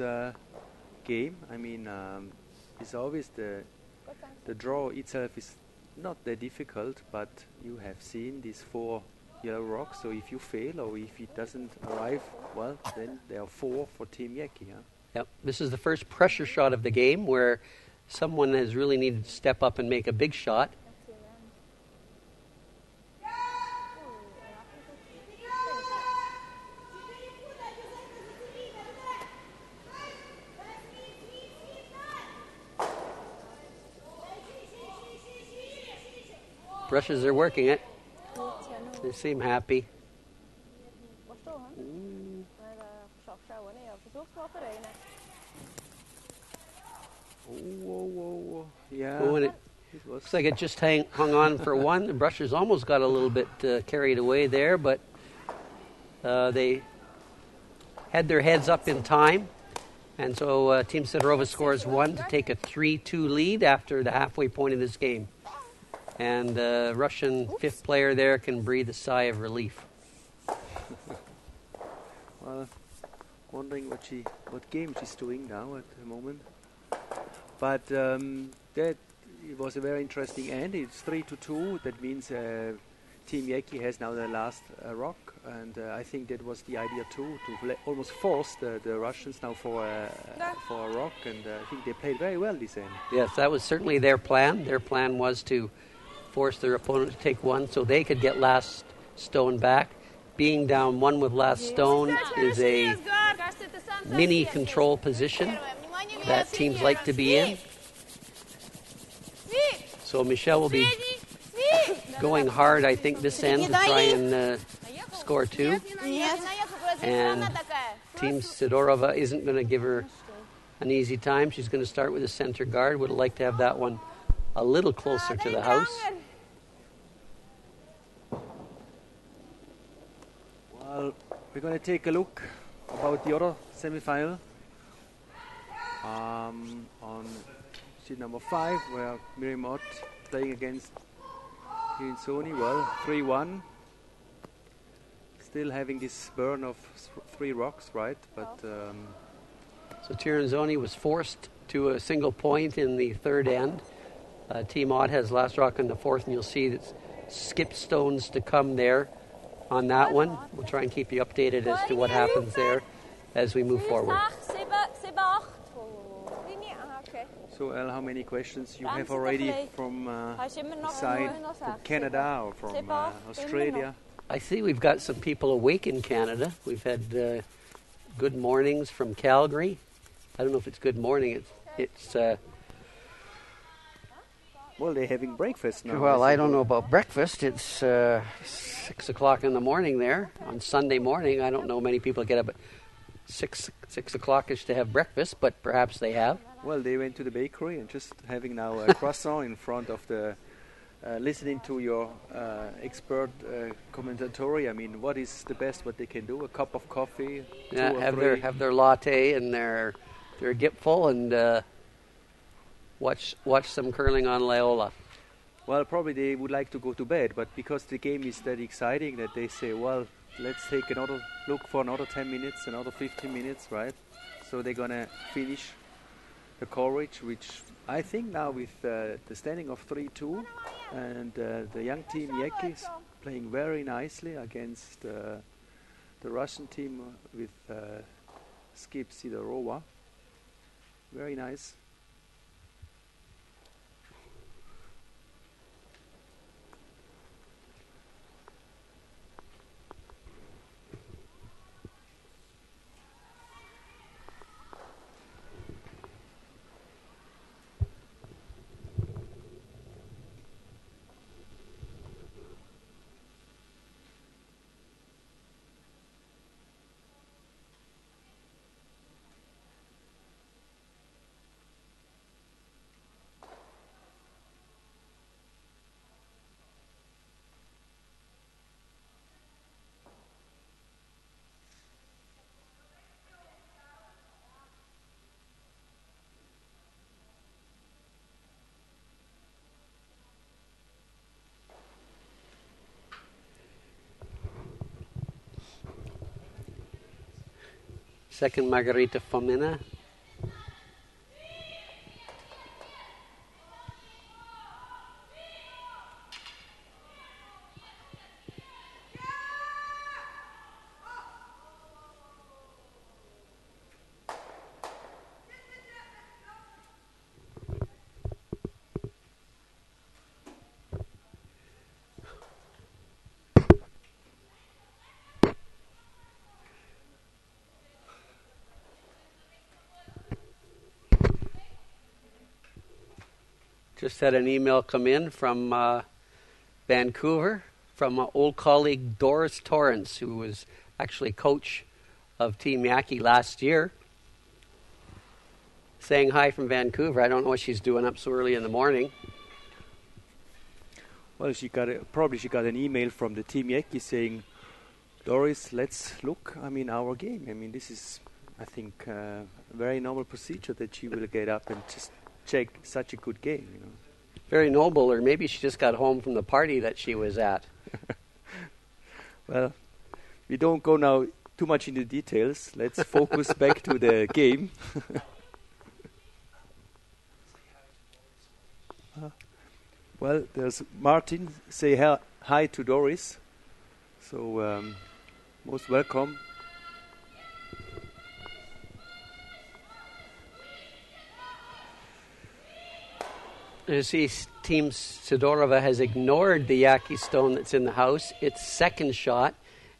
Speaker 1: game. I mean, it's always the draw itself is not that difficult, but you have seen these 4 yellow rocks, so if you fail or if it doesn't arrive, well, then there are 4 for Team Jäggi. Huh?
Speaker 2: Yep. This is the first pressure shot of the game where someone has really needed to step up and make a big shot. Russians are working it. They seem happy.
Speaker 1: Whoa. Yeah.
Speaker 2: Oh, and it looks like it just hung on for one. The brushers almost got a little bit carried away there, but they had their heads up in time. And so Team Sidorova scores 1 to take a 3-2 lead after the halfway point of this game. And the Russian fifth player there can breathe a sigh of relief.
Speaker 1: Well, wondering what game she's doing now at the moment. But that it was a very interesting end. It's 3-2. That means Team Jäggi has now the last rock, and I think that was the idea too, to almost force the Russians now for a rock, and I think they played very well this end.
Speaker 2: Yes, that was certainly their plan. Their plan was to force their opponent to take one so they could get last stone back. Being down one with last stone is a mini control position that teams like to be in. So Michelle will be going hard, I think, this end to try and score 2. And Team Sidorova isn't going to give her an easy time. She's going to start with a center guard. Would like to have that one a little closer to the house.
Speaker 1: Well, we're going to take a look about the other semi-final on seat number 5, where Miriam Ott playing against Sony. Well, 3-1. Still having this burn of 3 rocks, right? But
Speaker 2: so Tiranzoni was forced to a single point in the third end. Team Ott has last rock in the 4th, and you'll see that skip stones to come there on that one. We'll try and keep you updated as to what happens there as we move forward.
Speaker 1: so, El, how many questions you have already from side from Canada or from Australia?
Speaker 2: I see we've got some people awake in Canada. We've had good mornings from Calgary. I don't know if it's good morning. It's
Speaker 1: well, they're having breakfast now.
Speaker 2: well, I don't know about breakfast. It's 6 o'clock in the morning there on Sunday morning. I don't know many people get up at 6 o'clock-ish to have breakfast, but perhaps they have.
Speaker 1: Well, they went to the bakery and just having now a croissant in front of the listening to your expert commentatory. I mean, what is the best what they can do? A cup of coffee,
Speaker 2: Yeah, have their latte and their Gipfel and watch some curling on Loyola.
Speaker 1: Well, probably they would like to go to bed, but because the game is that exciting that they say, well, let's take another look for another 10 minutes, another 15 minutes, right? So they're going to finish the coverage, which I think now with the standing of 3-2 and the young team Jäggi is playing very nicely against the Russian team with Skip Sidorova. Very nice.
Speaker 2: Second Margarita Fomina. Just had an email come in from Vancouver from an old colleague Doris Torrance, who was actually coach of Team Jäggi last year, saying hi from Vancouver. I don't know what she's doing up so early in the morning.
Speaker 1: Well, she got an email from the Team Jäggi saying, Doris, let's look, our game. This is, I think, a very normal procedure that she will get up and just check such a good game,
Speaker 2: Very noble, or maybe she just got home from the party that she was at.
Speaker 1: Well, we don't go now too much into details. Let's focus back to the game. Well, there's Martin. Say hi to Doris. So, most welcome.
Speaker 2: You see, Team Sidorova has ignored the Jäggi stone that's in the house. It's second shot,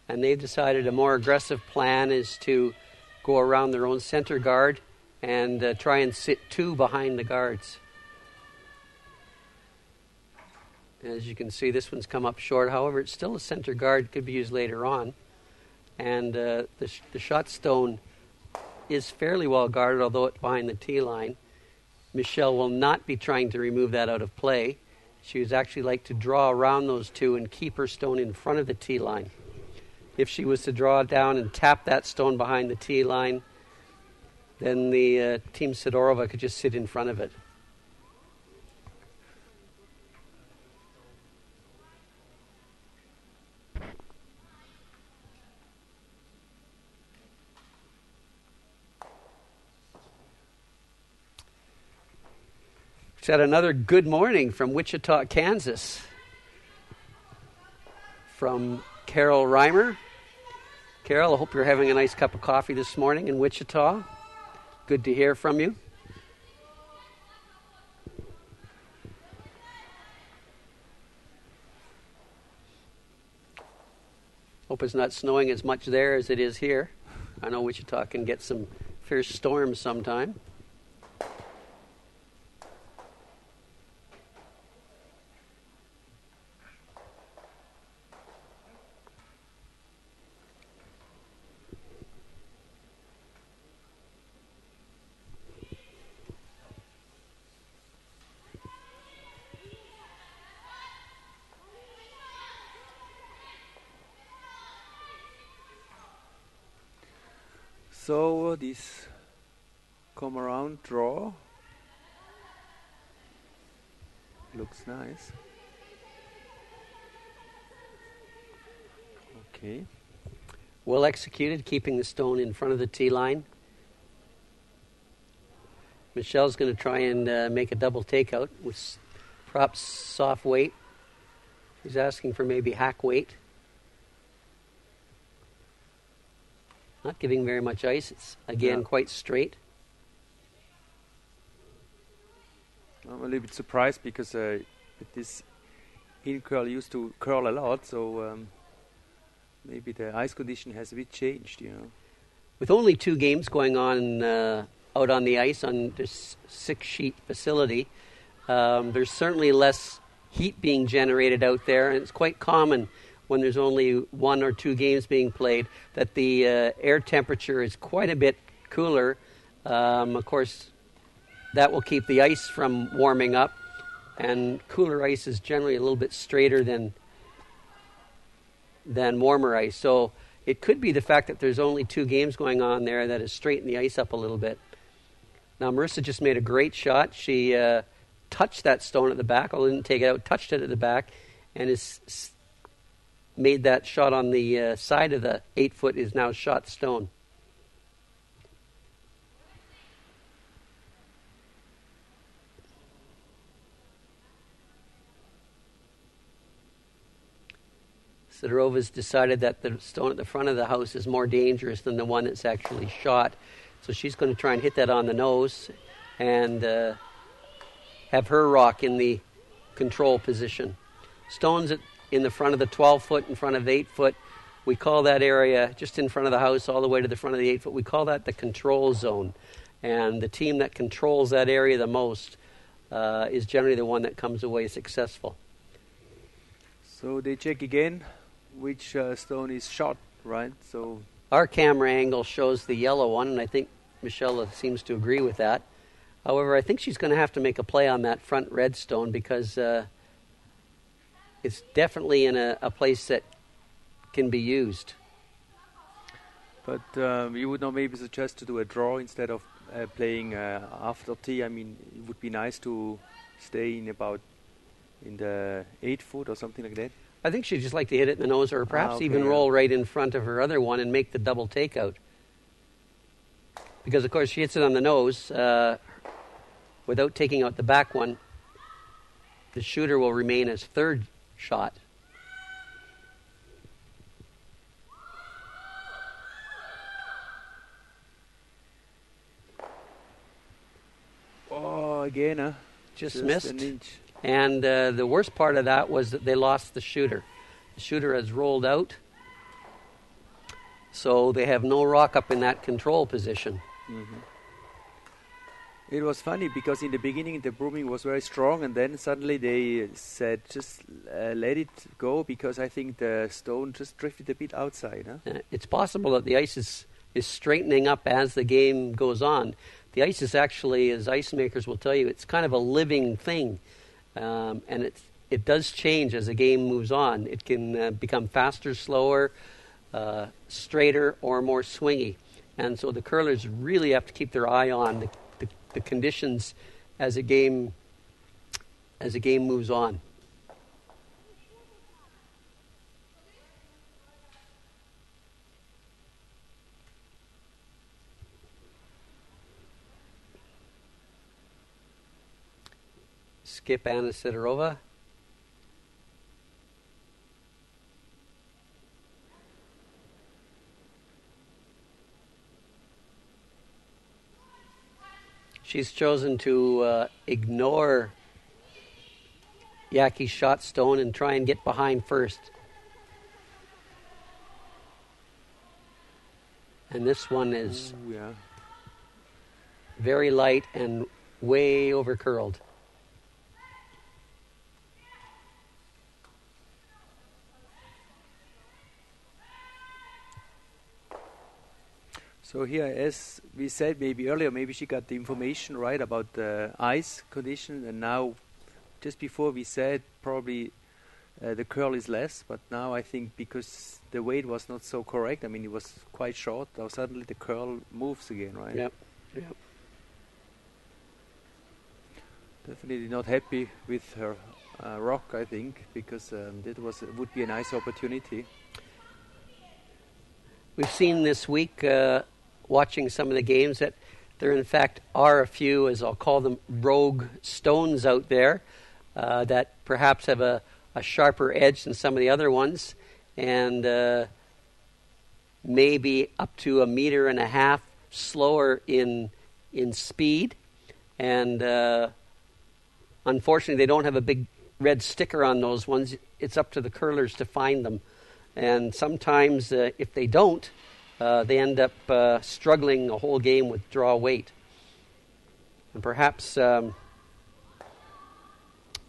Speaker 2: and they've decided a more aggressive plan is to go around their own center guard and try and sit two behind the guards. As you can see, this one's come up short. However, it's still a center guard, could be used later on. And the shot stone is fairly well guarded, although it's behind the tee line. Michelle will not be trying to remove that out of play. She would actually like to draw around those two and keep her stone in front of the tee line. If she was to draw down and tap that stone behind the tee line, then the Team Sidorova could just sit in front of it. We've had another good morning from Wichita, Kansas. From Carol Reimer. Carol, I hope you're having a nice cup of coffee this morning in Wichita. Good to hear from you. Hope it's not snowing as much there as it is here. I know Wichita can get some fierce storms sometime.
Speaker 1: So this come around draw looks nice. Okay.
Speaker 2: Well executed, keeping the stone in front of the tee line. Michelle's going to try and make a double takeout with perhaps soft weight. She's asking for maybe hack weight. Not giving very much ice. It's, again, quite straight.
Speaker 1: I'm a little bit surprised because this in-curl used to curl a lot, so maybe the ice condition has a bit changed,
Speaker 2: With only 2 games going on out on the ice on this 6-sheet facility, there's certainly less heat being generated out there, and it's quite common when there's only 1 or 2 games being played, that the air temperature is quite a bit cooler. Of course, that will keep the ice from warming up, and cooler ice is generally a little bit straighter than warmer ice. So it could be the fact that there's only 2 games going on there that has straightened the ice up a little bit. Now, Marissa just made a great shot. She touched that stone at the back, although didn't take it out, touched it at the back, and is made that shot on the side of the 8-foot is now shot stone. Sidorova's decided that the stone at the front of the house is more dangerous than the one that's actually shot. So she's going to try and hit that on the nose and have her rock in the control position. Stones in the front of the 12-foot, in front of the 8-foot, we call that area just in front of the house all the way to the front of the 8-foot, we call that the control zone. And the team that controls that area the most is generally the one that comes away successful.
Speaker 1: So they check again which stone is shot, right? So
Speaker 2: our camera angle shows the yellow one, and I think Michelle seems to agree with that. However, I think she's going to have to make a play on that front red stone because it's definitely in a place that can be used.
Speaker 1: But you would not maybe suggest to do a draw instead of playing after tee? I mean, it would be nice to stay in the 8 foot or something like that.
Speaker 2: I think she'd just like to hit it in the nose or perhaps even roll right in front of her other one and make the double takeout. Because, of course, she hits it on the nose without taking out the back one. The shooter will remain as third shot.
Speaker 1: Oh, again,
Speaker 2: just missed.
Speaker 1: An inch.
Speaker 2: And the worst part of that was that they lost the shooter. The shooter has rolled out, so they have no rock up in that control position.
Speaker 1: Mm-hmm. It was funny because in the beginning the brooming was very strong, and then suddenly they said just let it go because I think the stone just drifted a bit outside. Huh?
Speaker 2: It's possible that the ice is straightening up as the game goes on. The ice is actually, as ice makers will tell you, it's kind of a living thing. And it does change as the game moves on. It can become faster, slower, straighter, or more swingy. And so the curlers really have to keep their eye on the conditions as the game moves on. Skip Anna Sidorova. She's chosen to ignore Jäggi's shot stone and try and get behind first. And this one is very light and way over curled.
Speaker 1: So here, as we said maybe earlier, maybe she got the information right about the ice condition, and now, just before we said probably the curl is less, but now I think because the weight was not so correct, I mean it was quite short, now suddenly the curl moves again, right?
Speaker 2: Yep.
Speaker 1: Definitely not happy with her rock, I think, because that would be a nice opportunity.
Speaker 2: We've seen this week, watching some of the games, that there in fact are a few, as I'll call them, rogue stones out there that perhaps have a sharper edge than some of the other ones, and maybe up to 1.5 meters slower in speed. And unfortunately, they don't have a big red sticker on those ones. It's up to the curlers to find them. And sometimes, if they don't, they end up struggling a whole game with draw weight. And perhaps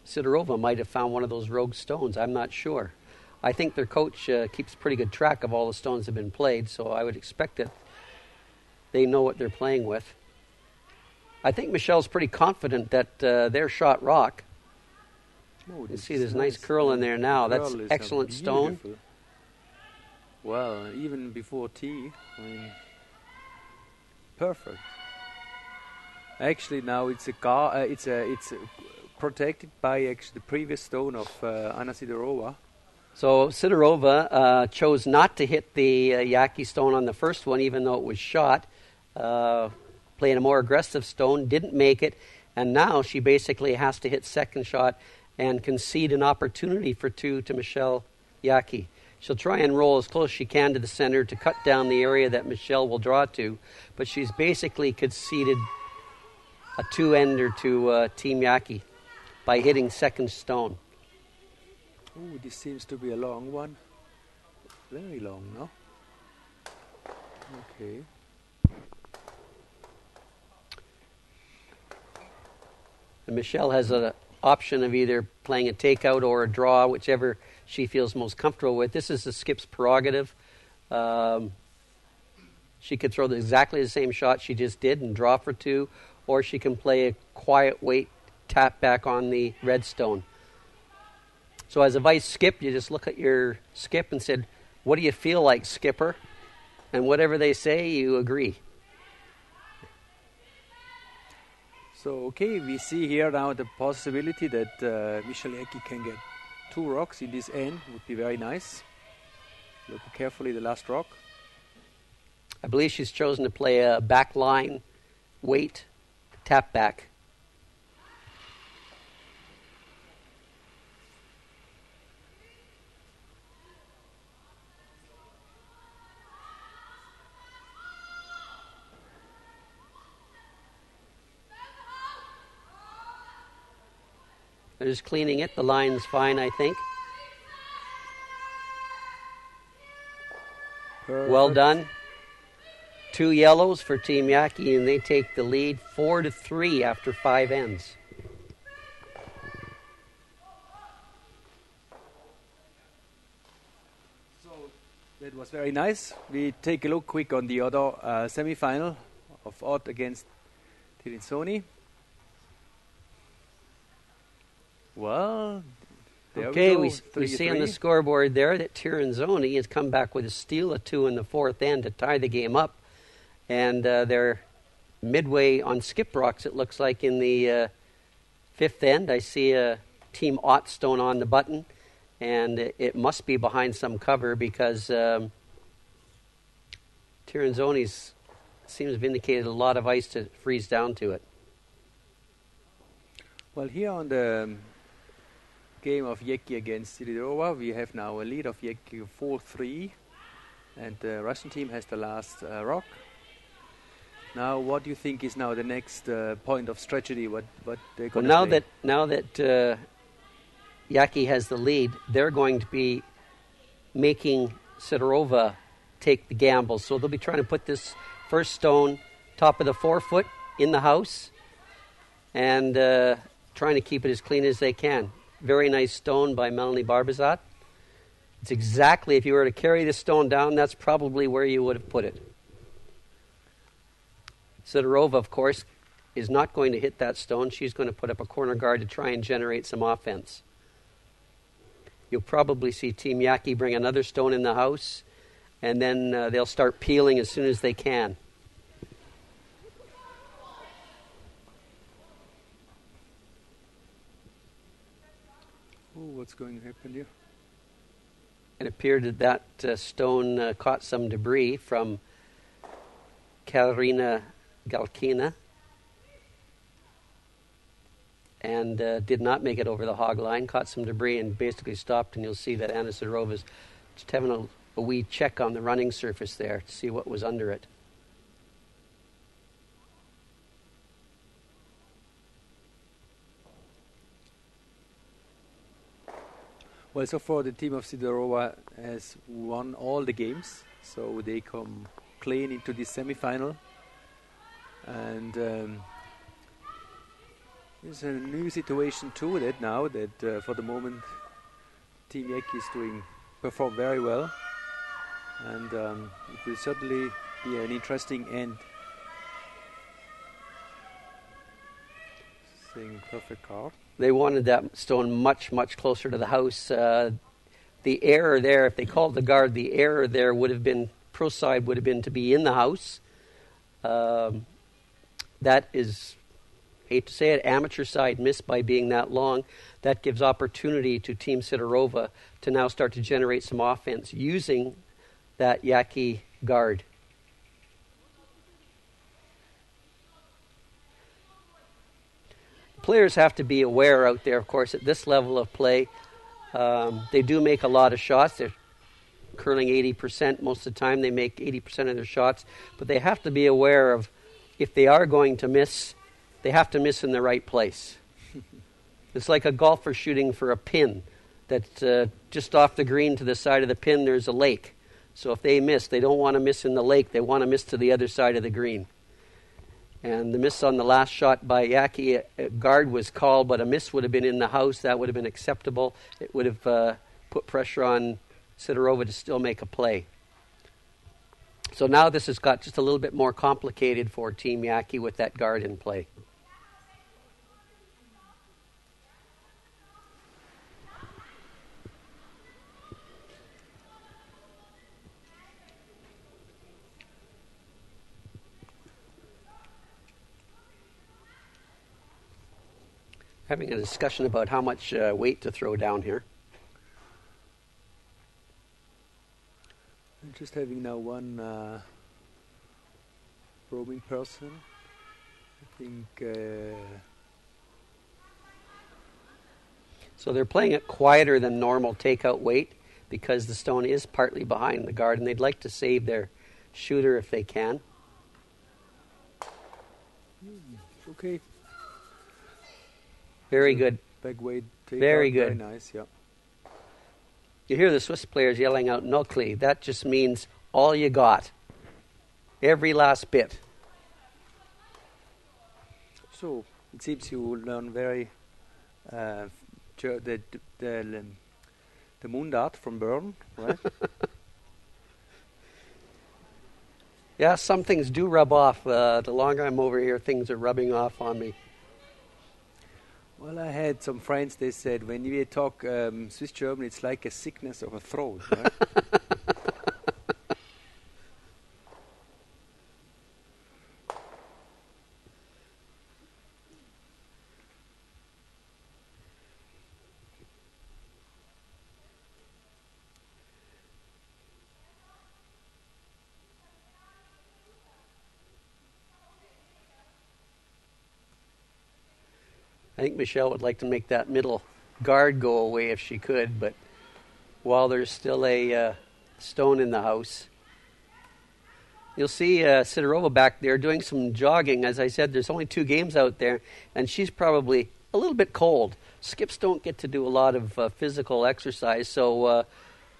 Speaker 2: Sidorova might have found one of those rogue stones. I'm not sure. I think their coach keeps pretty good track of all the stones that have been played, so I would expect that they know what they're playing with. I think Michelle's pretty confident that their shot rock.
Speaker 1: Oh,
Speaker 2: you see there's nice curl in there now. That's excellent stone.
Speaker 1: Well, even before tee, I mean, perfect. Actually, now it's it's protected by actually the previous stone of Anna Sidorova.
Speaker 2: So Sidorova chose not to hit the Jäggi stone on the first one, even though it was shot. Playing a more aggressive stone, didn't make it, and now she basically has to hit second shot and concede an opportunity for two to Michelle Jäggi. She'll try and roll as close as she can to the center to cut down the area that Michelle will draw to, but she's basically conceded a two-ender to Team Jäggi by hitting second stone.
Speaker 1: Oh, this seems to be a long one. Very long, no? Okay.
Speaker 2: And Michelle has an option of either playing a takeout or a draw, whichever she feels most comfortable with. This is the skip's prerogative. She could throw exactly the same shot she just did and draw for two, or she can play a quiet weight tap back on the red stone. So as a vice skip, you just look at your skip and said, what do you feel like, skipper? And whatever they say, you agree.
Speaker 1: So, okay, we see here now the possibility that Jäggi can get 2 rocks in this end. Would be very nice. Look carefully the last rock.
Speaker 2: I believe she's chosen to play a back line weight tap back. They're just cleaning it. The line's fine, I think.
Speaker 1: Perfect.
Speaker 2: Well done. 2 yellows for Team Jäggi, and they take the lead 4-3 after 5 ends.
Speaker 1: So that was very nice. We take a look quick on the other semi-final of Odd against Tirinzoni. Well, there
Speaker 2: okay,
Speaker 1: we
Speaker 2: we see on the scoreboard there that Tirinzoni has come back with a steal of 2 in the 4th end to tie the game up. And they're midway on skip rocks, it looks like, in the 5th end. I see a Team Ottstone on the button, and it must be behind some cover because Tirinzoni's seems to have indicated a lot of ice to freeze down to it.
Speaker 1: Well, here on the game of Jäggi against Sidorova, we have now a lead of Jäggi 4-3, and the Russian team has the last rock. Now, what do you think is now the next point of strategy? What they're going to play?
Speaker 2: Now that Jäggi has the lead, they're going to be making Sidorova take the gamble. So they'll be trying to put this first stone top of the 4-foot in the house and trying to keep it as clean as they can. Very nice stone by Melanie Barbazat. It's exactly, if you were to carry the stone down, that's probably where you would have put it. Sidorova, of course, is not going to hit that stone. She's going to put up a corner guard to try and generate some offense. You'll probably see Team Jäggi bring another stone in the house, and then they'll start peeling as soon as they can.
Speaker 1: Oh, what's going to happen here?
Speaker 2: It appeared that stone caught some debris from Katarina Galkina and did not make it over the hog line, caught some debris and basically stopped, and you'll see that Anna Sidorova's just having a wee check on the running surface there to see what was under it.
Speaker 1: Well, so far the team of Sidorova has won all the games, so they come clean into this semi-final. And there's a new situation too, that now that for the moment Team Jäggi is perform very well, and it will certainly be an interesting end. Saying perfect card.
Speaker 2: They wanted that stone much, much closer to the house. The error there, if they called the guard, the error there would have been, pro side would have been to be in the house. That is, hate to say it, amateur side missed by being that long. That gives opportunity to Team Sidorova to now start to generate some offense using that Jäggi guard. Players have to be aware out there, of course, at this level of play. They do make a lot of shots. They're curling 80% most of the time. They make 80% of their shots. But they have to be aware of, if they are going to miss, they have to miss in the right place. It's like a golfer shooting for a pin. That just off the green to the side of the pin, there's a lake. So if they miss, they don't want to miss in the lake. They want to miss to the other side of the green. And the miss on the last shot by Jäggi, a guard was called, but a miss would have been in the house. That would have been acceptable. It would have put pressure on Sidorova to still make a play. So now this has got just a little bit more complicated for Team Jäggi with that guard in play. Having a discussion about how much weight to throw down here.
Speaker 1: I'm just having now one roaming person. I think.
Speaker 2: So they're playing it quieter than normal takeout weight because the stone is partly behind the guard, and they'd like to save their shooter if they can.
Speaker 1: Okay.
Speaker 2: Very good.
Speaker 1: Back weight takeout.
Speaker 2: Very good.
Speaker 1: Very nice. Yeah.
Speaker 2: You hear the Swiss players yelling out "Nokli." That just means all you got. Every last bit.
Speaker 1: So it seems you learn very the Mundart from Bern, right?
Speaker 2: Yeah, some things do rub off. The longer I'm over here, things are rubbing off on me.
Speaker 1: Well, I had some friends, they said, when we talk Swiss German, it's like a sickness of a throat, right?
Speaker 2: I think Michelle would like to make that middle guard go away if she could, but while there's still a stone in the house. You'll see Sidorova back there doing some jogging. As I said, there's only 2 games out there, and she's probably a little bit cold. Skips don't get to do a lot of physical exercise, so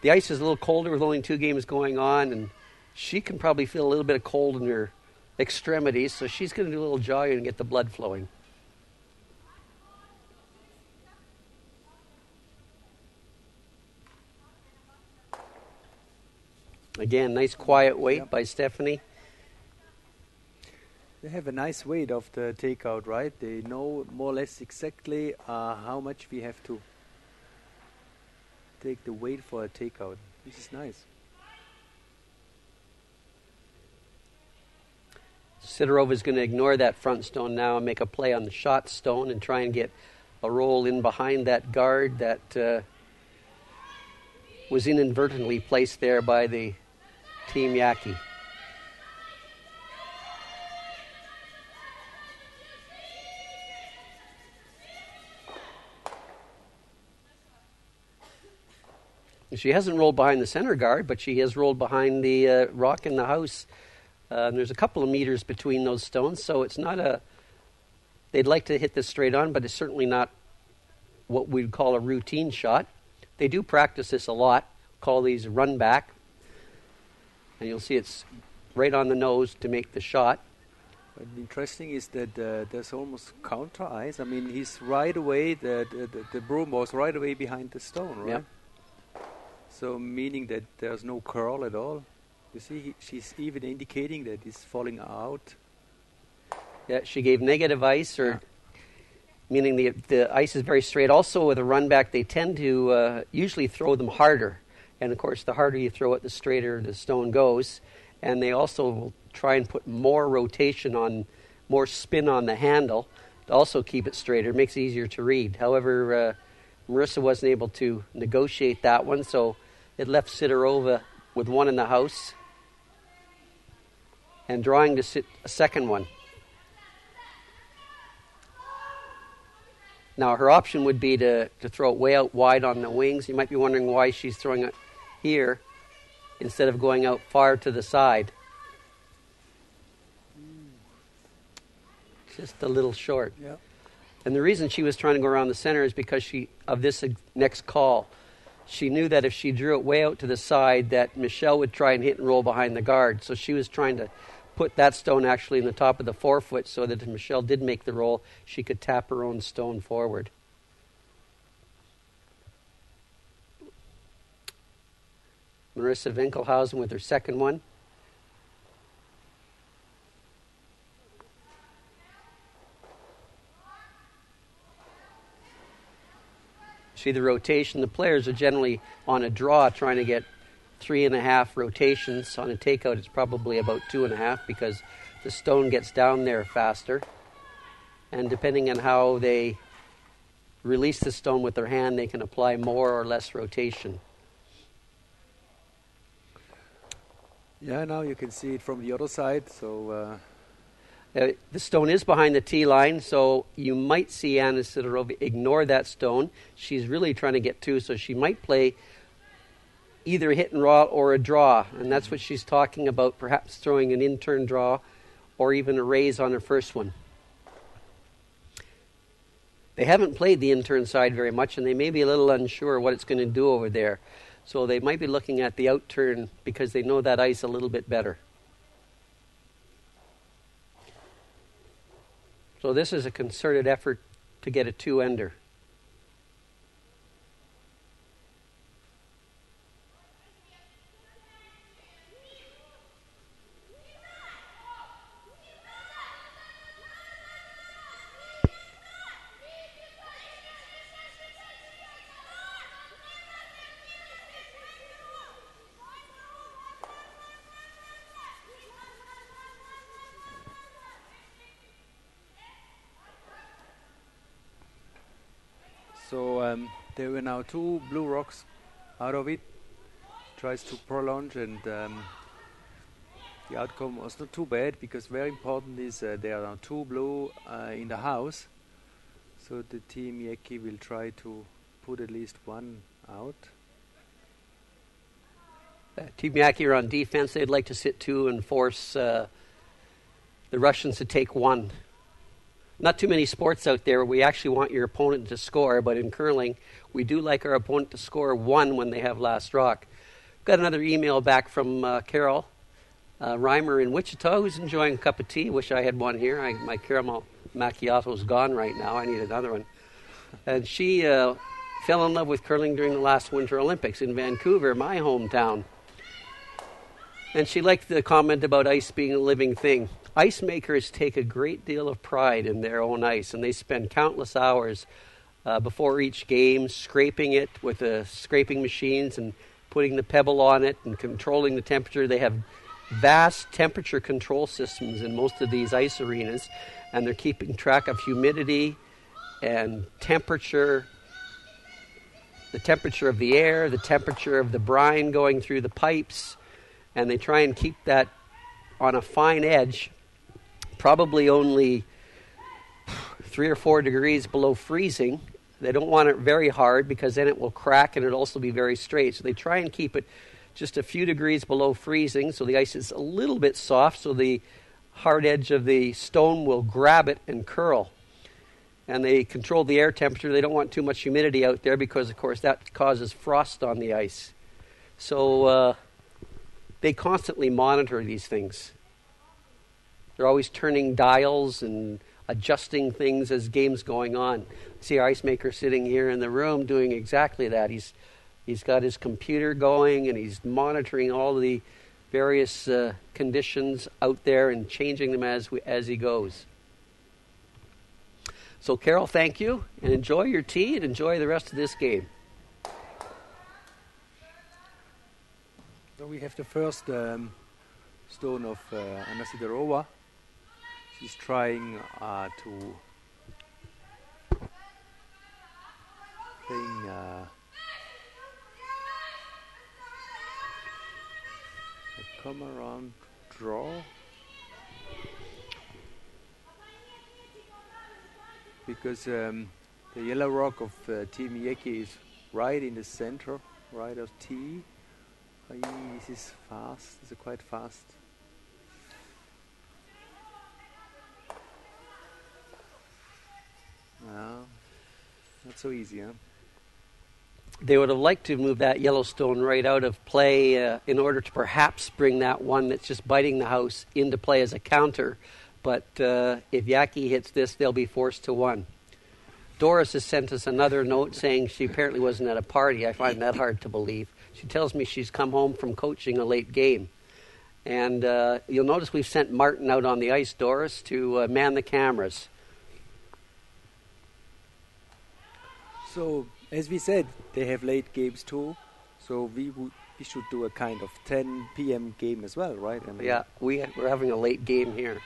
Speaker 2: the ice is a little colder with only 2 games going on, and she can probably feel a little bit of cold in her extremities, so she's going to do a little jogging and get the blood flowing. Again, nice quiet weight by Stephanie.
Speaker 1: They have a nice weight of the takeout, right? They know more or less exactly how much we have to take the weight for a takeout. This is nice.
Speaker 2: Sidorova is going to ignore that front stone now and make a play on the shot stone and try and get a roll in behind that guard that was inadvertently placed there by the Team Jäggi. She hasn't rolled behind the center guard, but she has rolled behind the rock in the house. There's a couple of meters between those stones, so it's not a... They'd like to hit this straight on, but it's certainly not what we'd call a routine shot. They do practice this a lot, call these run back. And you'll see it's right on the nose to make the shot.
Speaker 1: But interesting is that there's almost counter ice. I mean, he's right away, the broom was right away behind the stone, right?
Speaker 2: Yep.
Speaker 1: So meaning that there's no curl at all. You see, she's even indicating that it's falling out.
Speaker 2: Yeah, she gave negative ice, or meaning the ice is very straight. Also, with a run back, they tend to usually throw them harder. And, of course, the harder you throw it, the straighter the stone goes. And they also will try and put more rotation on, more spin on the handle to also keep it straighter. It makes it easier to read. However, Marissa wasn't able to negotiate that one, so it left Sidorova with one in the house and drawing to sit a second one. Now, her option would be to throw it way out wide on the wings. You might be wondering why she's throwing it here instead of going out far to the side. Just a little short.
Speaker 1: Yep.
Speaker 2: And the reason she was trying to go around the center is because of this next call. She knew that if she drew it way out to the side, that Michelle would try and hit and roll behind the guard. So she was trying to put that stone actually in the top of the forefoot so that if Michelle did make the roll, she could tap her own stone forward. Marissa Winkelhausen with her second one. See the rotation. The players are generally on a draw trying to get 3.5 rotations. On a takeout, it's probably about 2.5 because the stone gets down there faster. And depending on how they release the stone with their hand, they can apply more or less rotation.
Speaker 1: Yeah, now you can see it from the other side. So
Speaker 2: the stone is behind the tee line, so you might see Anna Sidorova ignore that stone. She's really trying to get 2, so she might play either a hit and raw or a draw, and that's what she's talking about, perhaps throwing an in-turn draw or even a raise on her first one. They haven't played the in-turn side very much, and they may be a little unsure what it's going to do over there. So they might be looking at the out-turn because they know that ice a little bit better. So this is a concerted effort to get a 2-ender.
Speaker 1: So there were now 2 blue rocks out of it. Tries to prolong, and the outcome was not too bad because very important is there are now 2 blue in the house. So the team Jäggi will try to put at least 1 out.
Speaker 2: Team Jäggi are on defense. They'd like to sit 2 and force the Russians to take 1. Not too many sports out there where we actually want your opponent to score, but in curling, we do like our opponent to score 1 when they have last rock. Got another email back from Carol Reimer in Wichita, who's enjoying a cup of tea. Wish I had one here. My caramel macchiato's gone right now. I need another one. And she fell in love with curling during the last Winter Olympics in Vancouver, my hometown. And she liked the comment about ice being a living thing. Ice makers take a great deal of pride in their own ice, and they spend countless hours before each game scraping it with the scraping machines and putting the pebble on it and controlling the temperature. They have vast temperature control systems in most of these ice arenas, and they're keeping track of humidity and temperature, the temperature of the air, the temperature of the brine going through the pipes, and they try and keep that on a fine edge, probably only 3 or 4 degrees below freezing. They don't want it very hard because then it will crack and it'll also be very straight. So they try and keep it just a few degrees below freezing so the ice is a little bit soft so the hard edge of the stone will grab it and curl. And they control the air temperature. They don't want too much humidity out there because, of course, that causes frost on the ice. So they constantly monitor these things. They're always turning dials and adjusting things as games going on. I see our ice maker sitting here in the room doing exactly that. He's got his computer going and he's monitoring all the various conditions out there and changing them as he goes. So Carol, thank you, and enjoy your tea and enjoy the rest of this game.
Speaker 1: So we have the first stone of Anna Sidorova. She's trying to playing a come around draw. Because the yellow rock of Team Jäggi is right in the center, right of T. This is fast. This is quite fast. Not so easy, huh?
Speaker 2: They would have liked to move that Yellowstone right out of play in order to perhaps bring that one that's just biting the house into play as a counter. But if Jäggi hits this, they'll be forced to 1. Doris has sent us another note saying she apparently wasn't at a party. I find that hard to believe. She tells me she's come home from coaching a late game. And you'll notice we've sent Martin out on the ice, Doris, to man the cameras.
Speaker 1: So As we said, they have late games too, so we should do a kind of 10 p.m. game as well, right? And
Speaker 2: Yeah, we're having a late game here.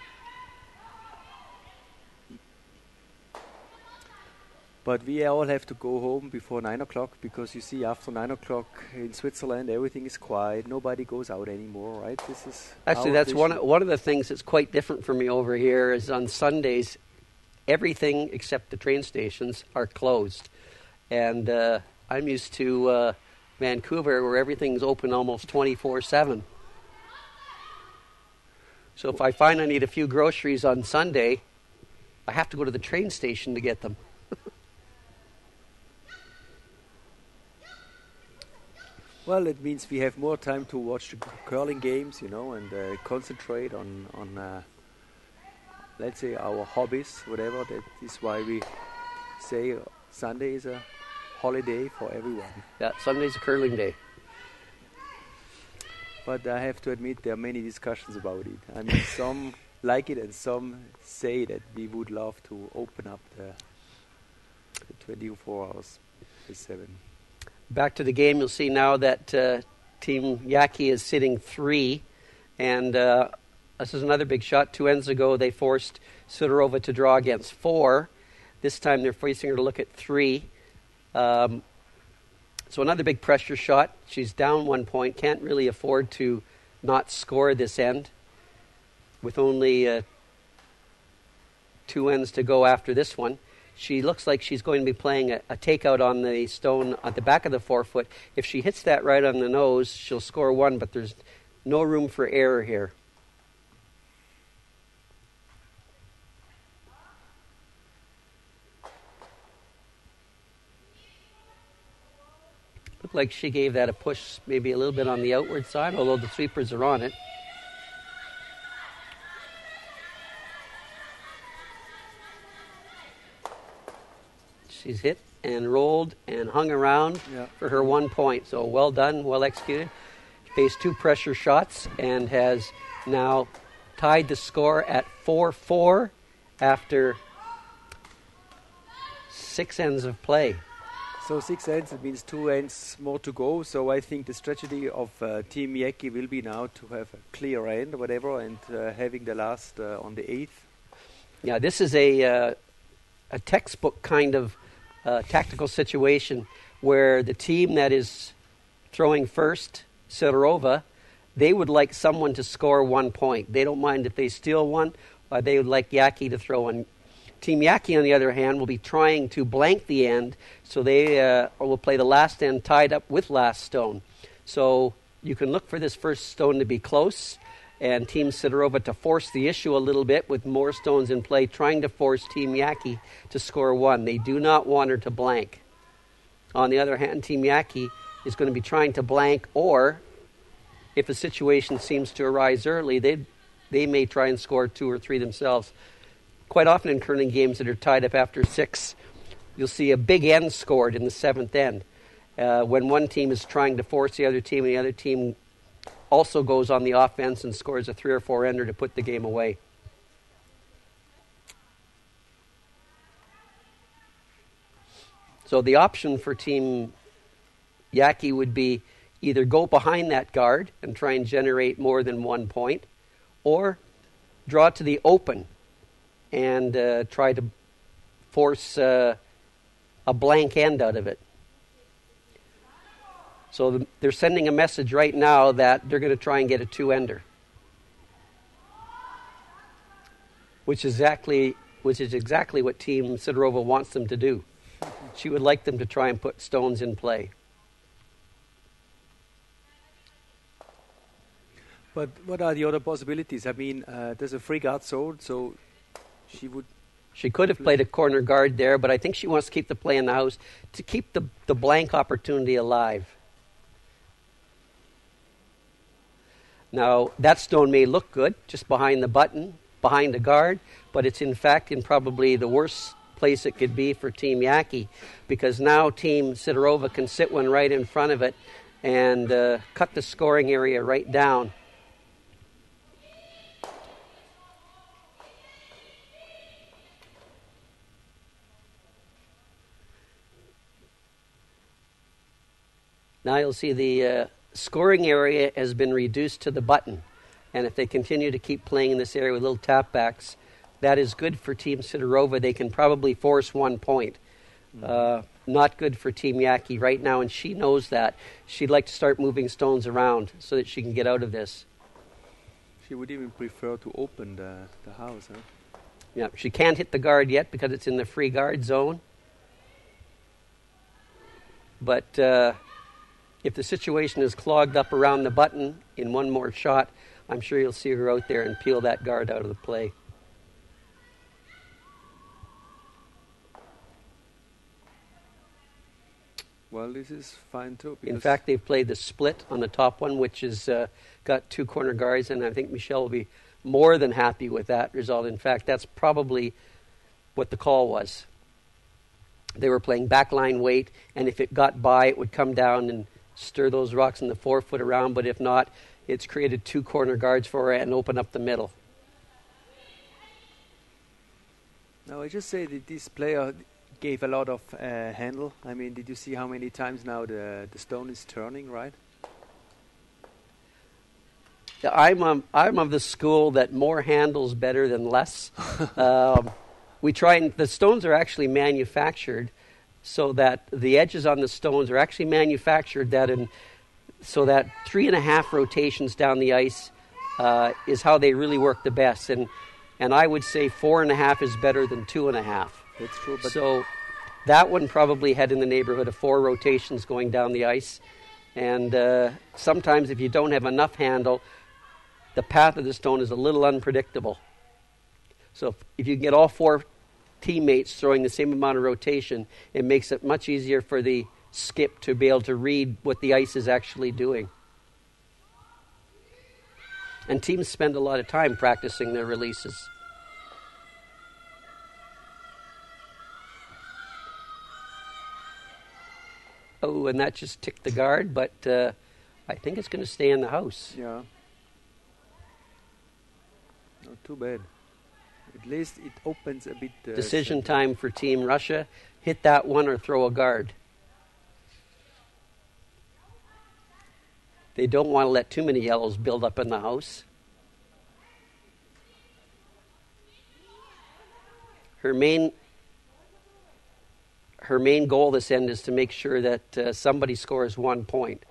Speaker 1: But we all have to go home before 9 o'clock because you see, after 9 o'clock in Switzerland, everything is quiet. Nobody goes out anymore, right? This is
Speaker 2: Actually, that's one of the things that's quite different for me over here is on Sundays, everything except the train stations are closed. And I'm used to Vancouver where everything's open almost 24/7. So if I find I need a few groceries on Sunday, I have to go to the train station to get them.
Speaker 1: Well, it means we have more time to watch the curling games, you know, and concentrate on let's say, our hobbies, whatever. That is why we say Sunday is a holiday for everyone.
Speaker 2: Yeah, Sunday's a curling day.
Speaker 1: But I have to admit there are many discussions about it. I mean, some like it and some say that we would love to open up the 24 hours with 7.
Speaker 2: Back to the game, you'll see now that Team Jäggi is sitting 3. And this is another big shot. 2 ends ago, they forced Sidorova to draw against 4. This time they're forcing her to look at 3. So another big pressure shot. She's down 1 point. Can't really afford to not score this end. With only 2 ends to go after this one. She looks like she's going to be playing a takeout on the stone at the back of the 4-foot. If she hits that right on the nose, she'll score 1, but there's no room for error here. Looked like she gave that a push maybe a little bit on the outward side, although the sweepers are on it. She's hit and rolled and hung around for her 1 point. So well done, well executed. Faced 2 pressure shots and has now tied the score at 4-4 after 6 ends of play.
Speaker 1: So 6 ends, it means 2 ends more to go. So I think the strategy of Team Jäggi will be now to have a clear end, whatever, and having the last on the 8th.
Speaker 2: Yeah, this is a textbook kind of tactical situation where the team that is throwing first, Sidorova, they would like someone to score 1 point. They don't mind if they steal one, or they would like Jäggi to throw one. Team Jäggi, on the other hand, will be trying to blank the end, so they will play the last end tied up with last stone. So you can look for this first stone to be close, and Team Sidorova to force the issue a little bit with more stones in play, trying to force Team Jäggi to score 1. They do not want her to blank. On the other hand, Team Jäggi is going to be trying to blank, or if a situation seems to arise early, they may try and score 2 or 3 themselves. Quite often in curling games that are tied up after 6, you'll see a big end scored in the 7th end. When one team is trying to force the other team, and the other team also goes on the offense and scores a 3 or 4 ender to put the game away. So the option for Team Jäggi would be either go behind that guard and try and generate more than 1 point, or draw to the open and try to force a blank end out of it. So they're sending a message right now that they're going to try and get a 2-ender, which is exactly what Team Sidorova wants them to do. She would like them to try and put stones in play.
Speaker 1: But what are the other possibilities? I mean, there's a free guard zone, so she
Speaker 2: could have played a corner guard there, but I think she wants to keep the play in the house to keep the blank opportunity alive. Now, that stone may look good, just behind the button, behind the guard, but it's in fact in probably the worst place it could be for Team Jäggi, because now Team Sidorova can sit one right in front of it and cut the scoring area right down. Now you'll see the scoring area has been reduced to the button. And if they continue to keep playing in this area with little tap backs, that is good for Team Sidorova. They can probably force 1 point. Not good for Team Jäggi right now, and she knows that. She'd like to start moving stones around so that she can get out of this.
Speaker 1: She would even prefer to open the house, huh?
Speaker 2: Yeah, she can't hit the guard yet because it's in the free guard zone. But if the situation is clogged up around the button in one more shot, I'm sure you'll see her out there and peel that guard out of the play.
Speaker 1: Well, this is fine too.
Speaker 2: In fact, they've played the split on the top one, which has got 2 corner guards, and I think Michelle will be more than happy with that result. In fact, that's probably what the call was. They were playing backline weight, and if it got by, it would come down and stir those rocks in the 4-foot around, but if not, it's created 2 corner guards for her and open up the middle.
Speaker 1: Now, I just say that this player gave a lot of handle. I mean, did you see how many times now the stone is turning, right?
Speaker 2: I'm of the school that more handles better than less. We try and the stones are actually manufactured so that the edges on the stones are actually manufactured so that 3.5 rotations down the ice is how they really work the best. And I would say 4.5 is better than 2.5.
Speaker 1: That's true. But
Speaker 2: so that one probably had in the neighborhood of 4 rotations going down the ice. And sometimes if you don't have enough handle, the path of the stone is a little unpredictable. So if you get all 4 teammates throwing the same amount of rotation, it makes it much easier for the skip to be able to read what the ice is actually doing. And teams spend a lot of time practicing their releases. Oh, and that just ticked the guard, but I think it's going to stay in the house.
Speaker 1: yeah. Not too bad. At least it opens a bit.
Speaker 2: Decision time for Team Russia. Hit that one or throw a guard. They don't want to let too many yellows build up in the house. Her main goal this end is to make sure that somebody scores 1 point.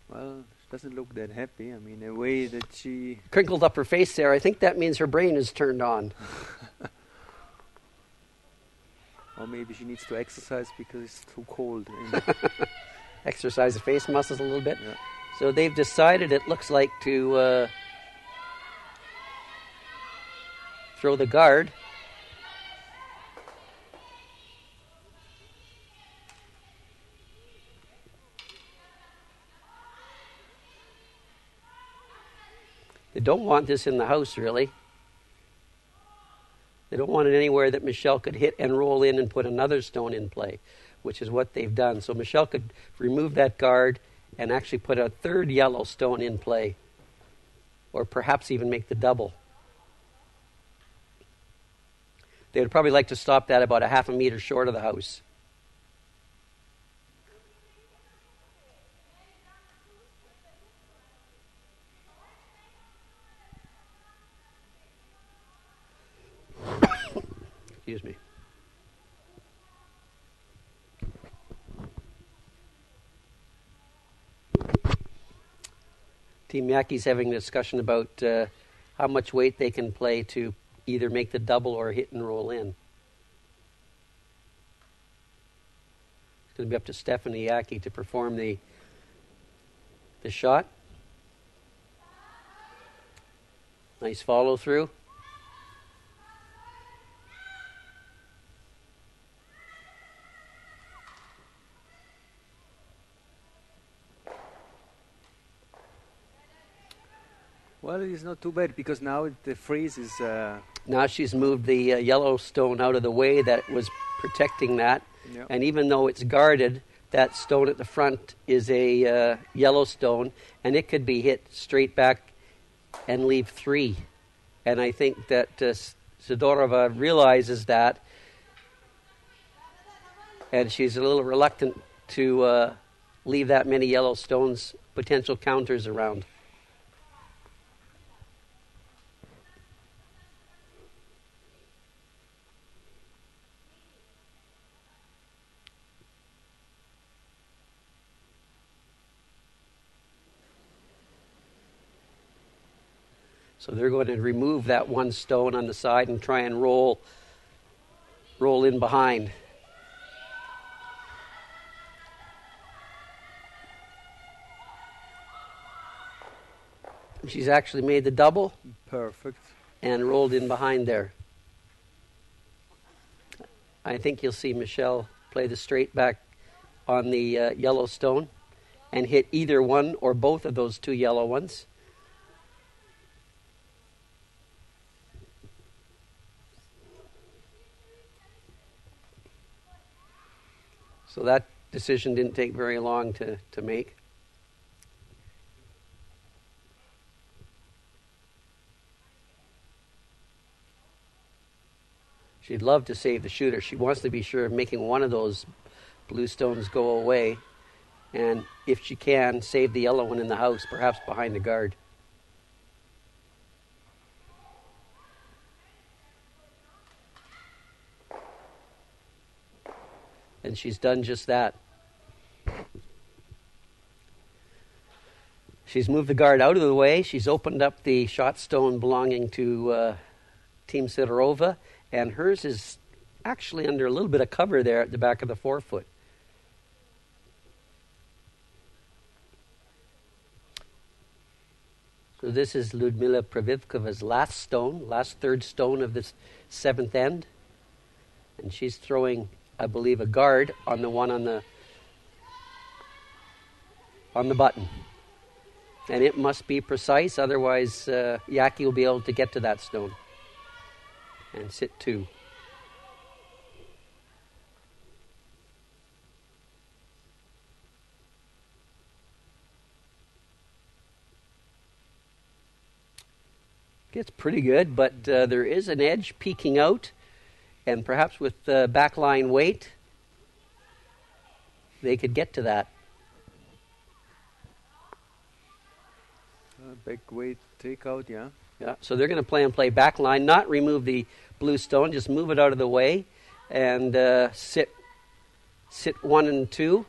Speaker 1: Well, she doesn't look that happy. I mean, the way that she
Speaker 2: Crinkled up her face there. I think that means her brain is turned on.
Speaker 1: or maybe she needs to exercise because it's too cold.
Speaker 2: Exercise the face muscles a little bit.
Speaker 1: Yeah.
Speaker 2: So they've decided, it looks like, to throw the guard. They don't want this in the house, really. They don't want it anywhere that Michelle could hit and roll in and put another stone in play, which is what they've done. So Michelle could remove that guard and actually put a 3rd yellow stone in play, or perhaps even make the double. They would probably like to stop that about 0.5 meter short of the house. Excuse me. Team Jäggi's having a discussion about how much weight they can play to either make the double or hit and roll in. It's going to be up to Stephanie Jäggi to perform the shot. Nice follow through.
Speaker 1: Well, it's not too bad because now the freeze is.
Speaker 2: Now she's moved the yellow stone out of the way that was protecting that.
Speaker 1: Yeah.
Speaker 2: And even though it's guarded, that stone at the front is a yellow stone, and it could be hit straight back and leave 3. And I think that Sidorova realizes that. and she's a little reluctant to leave that many yellow stones, potential counters around. So they're going to remove that one stone on the side and try and roll in behind. She's actually made the double.
Speaker 1: Perfect.
Speaker 2: And rolled in behind there. I think you'll see Michelle play the straight back on the yellow stone and hit either one or both of those two yellow ones. So that decision didn't take very long to make. She'd love to save the shooter. She wants to be sure of making one of those blue stones go away. And if she can, save the yellow one in the house, perhaps behind the guard. And she's done just that. She's moved the guard out of the way. She's opened up the shot stone belonging to Team Sidorova. And hers is actually under a little bit of cover there at the back of the forefoot. So this is Ludmila Pravivkova's last stone, last third stone of this seventh end. And she's throwing, I believe, a guard on the one on the button. And it must be precise, otherwise Jäggi will be able to get to that stone. And sit two. Gets pretty good, but there is an edge peeking out, and perhaps with backline weight, they could get to that.
Speaker 1: Back weight takeout, yeah.
Speaker 2: Yeah, so they're going to play backline, not remove the blue stone, just move it out of the way, and sit 1 and 2.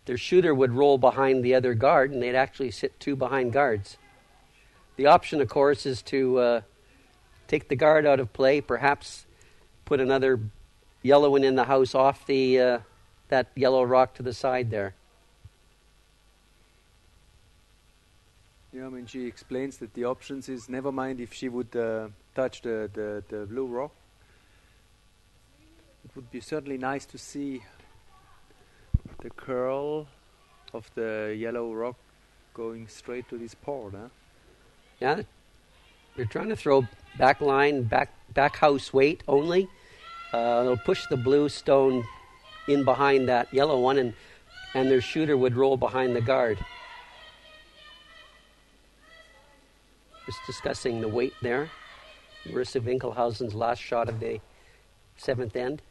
Speaker 2: Their shooter would roll behind the other guard, and they'd actually sit 2 behind guards. The option, of course, is to take the guard out of play, perhaps put another yellow one in the house off the that yellow rock to the side there.
Speaker 1: Yeah, I mean, she explains that the options is never mind if she would touch the blue rock. It would be certainly nice to see the curl of the yellow rock going straight to this port, huh?
Speaker 2: Yeah, they're trying to throw back line, back house weight only. They'll push the blue stone in behind that yellow one, and their shooter would roll behind the guard. Just discussing the weight there. Marissa Winkelhausen's last shot of the seventh end.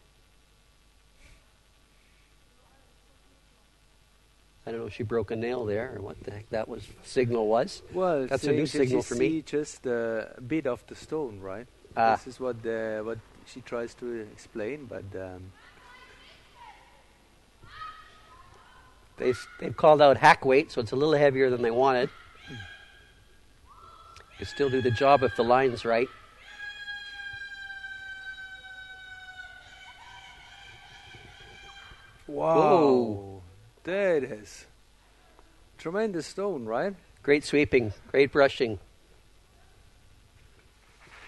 Speaker 2: I don't know if she broke a nail there or what the heck that signal was.
Speaker 1: Well,
Speaker 2: that's a new signal for me.
Speaker 1: Just a bit of the stone, right? This is what she tries to explain, but
Speaker 2: they've called out hack weight, so it's a little heavier than they wanted. You still do the job if the line's right.
Speaker 1: Wow.
Speaker 2: Whoa.
Speaker 1: That is tremendous stone, right?
Speaker 2: Great sweeping, great brushing.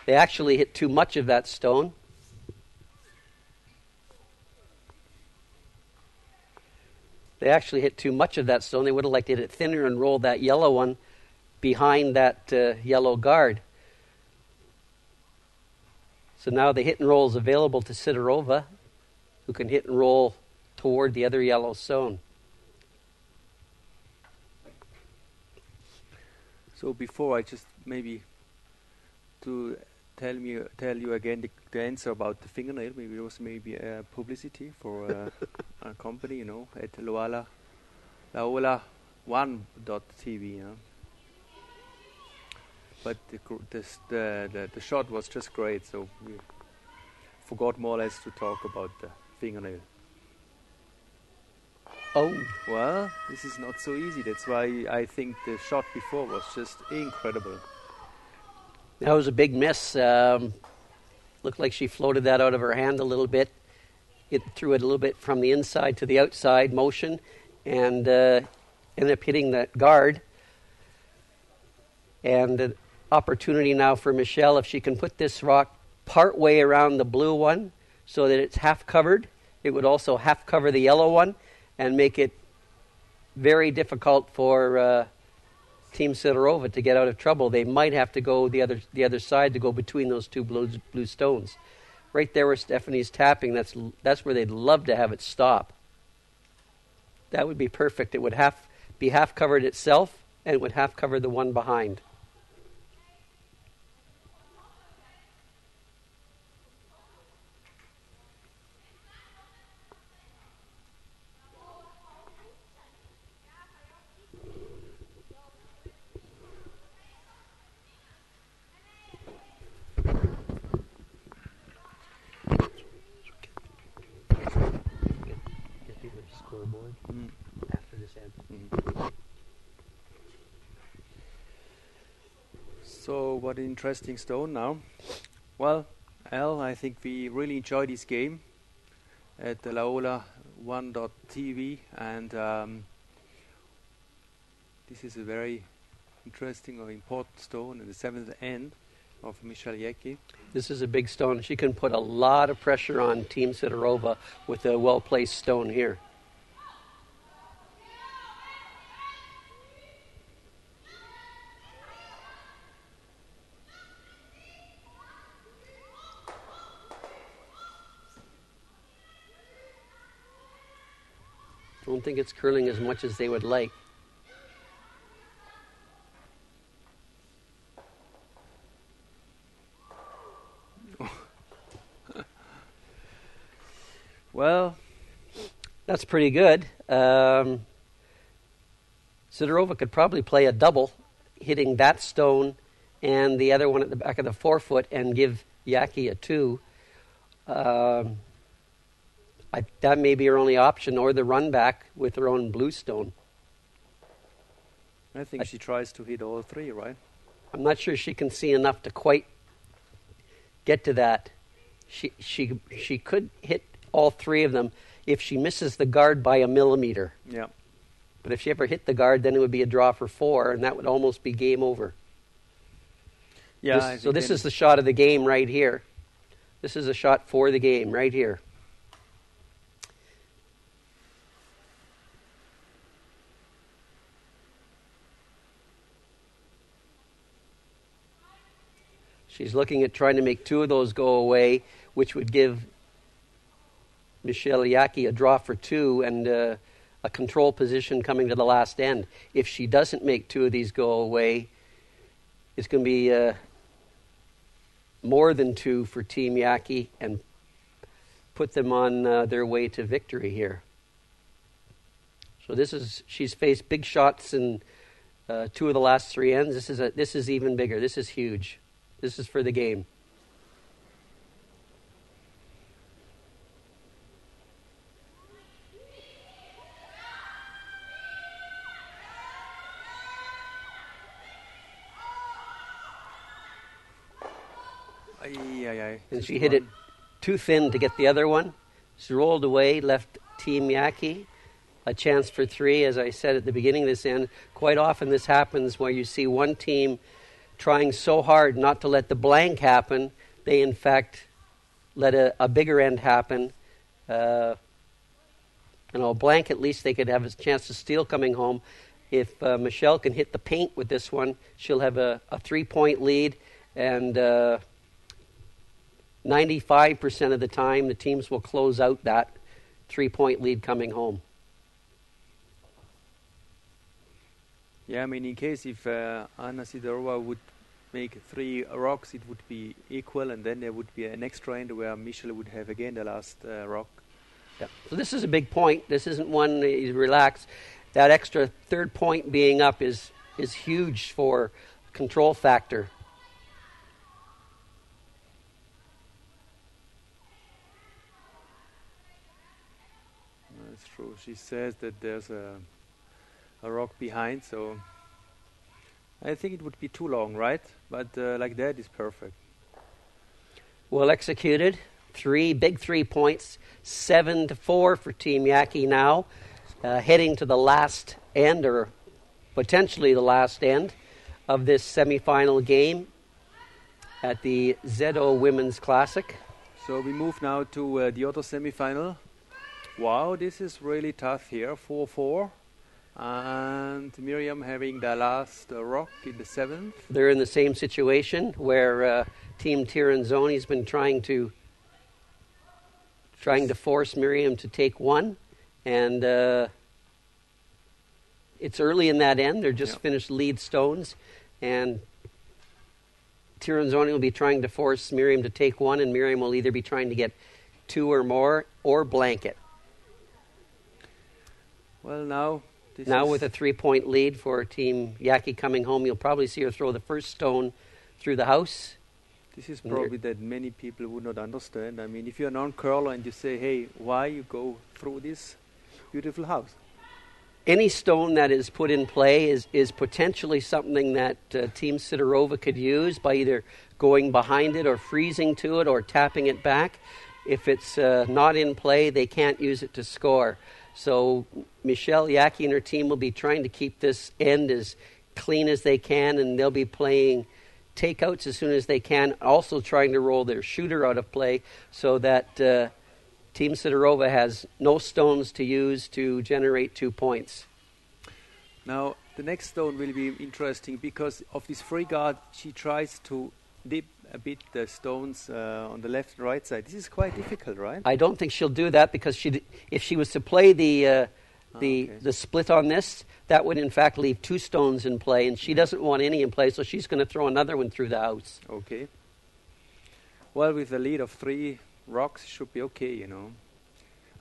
Speaker 2: They actually hit too much of that stone. They would have liked to hit it thinner and roll that yellow one behind that yellow guard. So now the hit and roll is available to Sidorova, who can hit and roll toward the other yellow stone.
Speaker 1: So before I just maybe to tell you again the answer about the fingernail. Maybe it was publicity for a company, at Laola1.tv. But the shot was just great, so we forgot more or less to talk about the fingernail.
Speaker 2: Oh.
Speaker 1: Well, this is not so easy. That's why I think the shot before was just incredible.
Speaker 2: That was a big miss. Looked like she floated that out of her hand a little bit. It threw it a little bit from the inside to the outside motion and ended up hitting that guard. And an opportunity now for Michelle, if she can put this rock part way around the blue one so that it's half covered. It would also half cover the yellow one and make it very difficult for Team Sidorova to get out of trouble. They might have to go the other side to go between those two blue stones. Right there where Stephanie's tapping, that's where they'd love to have it stop. That would be perfect. It would be half covered itself, and it would half cover the one behind. After this end.
Speaker 1: So what an interesting stone now. Well, Al, I think we really enjoyed this game at the Laola1.tv, and this is a very interesting or important stone in the seventh end of Sidorova-Jäggi.
Speaker 2: This is a big stone. She can put a lot of pressure on Team Sidorova with a well-placed stone here. I don't think it's curling as much as they would like.
Speaker 1: Well,
Speaker 2: that's pretty good. Sidorova could probably play a double, hitting that stone and the other one at the back of the forefoot and give Jäggi a 2. That may be her only option, or the run back with her own blue stone.
Speaker 1: I think she tries to hit all three, right?
Speaker 2: I'm not sure she can see enough to quite get to that. She could hit all three of them if she misses the guard by a millimeter.
Speaker 1: Yeah.
Speaker 2: But if she ever hit the guard, then it would be a draw for 4, and that would almost be game over.
Speaker 1: Yeah.
Speaker 2: So this is the shot of the game right here. This is a shot for the game right here. She's looking at trying to make 2 of those go away, which would give Sidorova-Jäggi a draw for 2 and a control position coming to the last end. If she doesn't make 2 of these go away, it's going to be more than 2 for Team Jäggi and put them on their way to victory here. So she's faced big shots in 2 of the last 3 ends. This is even bigger. This is huge. This is for the game. And she hit it too thin to get the other one. She rolled away, left Team Jäggi a chance for 3. As I said at the beginning of this end, quite often this happens where you see one team trying so hard not to let the blank happen, they in fact let a bigger end happen. A blank, at least they could have a chance to steal coming home. If Michelle can hit the paint with this one, she'll have a 3-point lead, and 95% of the time the teams will close out that 3-point lead coming home.
Speaker 1: Yeah, I mean, in case if Anna Sidorova would make 3 rocks, it would be equal, and then there would be an extra end where Michel would have again the last rock.
Speaker 2: Yeah. So this is a big point. This isn't one that you relax. That extra third point being up is huge for control factor.
Speaker 1: That's true. She says that there's a rock behind, so I think it would be too long, right? But like that is perfect.
Speaker 2: Well executed. 3 points, 7-4 for Team Jäggi now, heading to the last end, or potentially the last end of this semifinal game at the Zedo Women's Classic.
Speaker 1: So we move now to the other semifinal. Wow, this is really tough here. 4-4. And Miriam having the last rock in the 7th.
Speaker 2: They're in the same situation where Team Tiranzoni's been trying to force Miriam to take one. And it's early in that end. They're just finished lead stones. And Tiranzoni will be trying to force Miriam to take one, and Miriam will either be trying to get 2 or more or blanket.
Speaker 1: Well, now
Speaker 2: with a 3-point lead for Team Jäggi coming home, you'll probably see her throw the first stone through the house.
Speaker 1: This is probably that many people would not understand. I mean, if you're a non-curler and you say, hey, why you go through this beautiful house?
Speaker 2: Any stone that is put in play is potentially something that Team Sidorova could use by either going behind it or freezing to it or tapping it back. If it's not in play, they can't use it to score. So Michelle Jäggi and her team will be trying to keep this end as clean as they can, and they'll be playing takeouts as soon as they can, also trying to roll their shooter out of play so that Team Sidorova has no stones to use to generate 2 points.
Speaker 1: Now, the next stone will be interesting because of this free guard. She tries to dip a bit the stones on the left and right side. This is quite difficult, right?
Speaker 2: I don't think she'll do that because if she was to play the split on this, that would in fact leave 2 stones in play, and she doesn't want any in play, so she's going to throw another one through the house.
Speaker 1: Okay. Well, with a lead of 3 rocks, it should be okay, you know.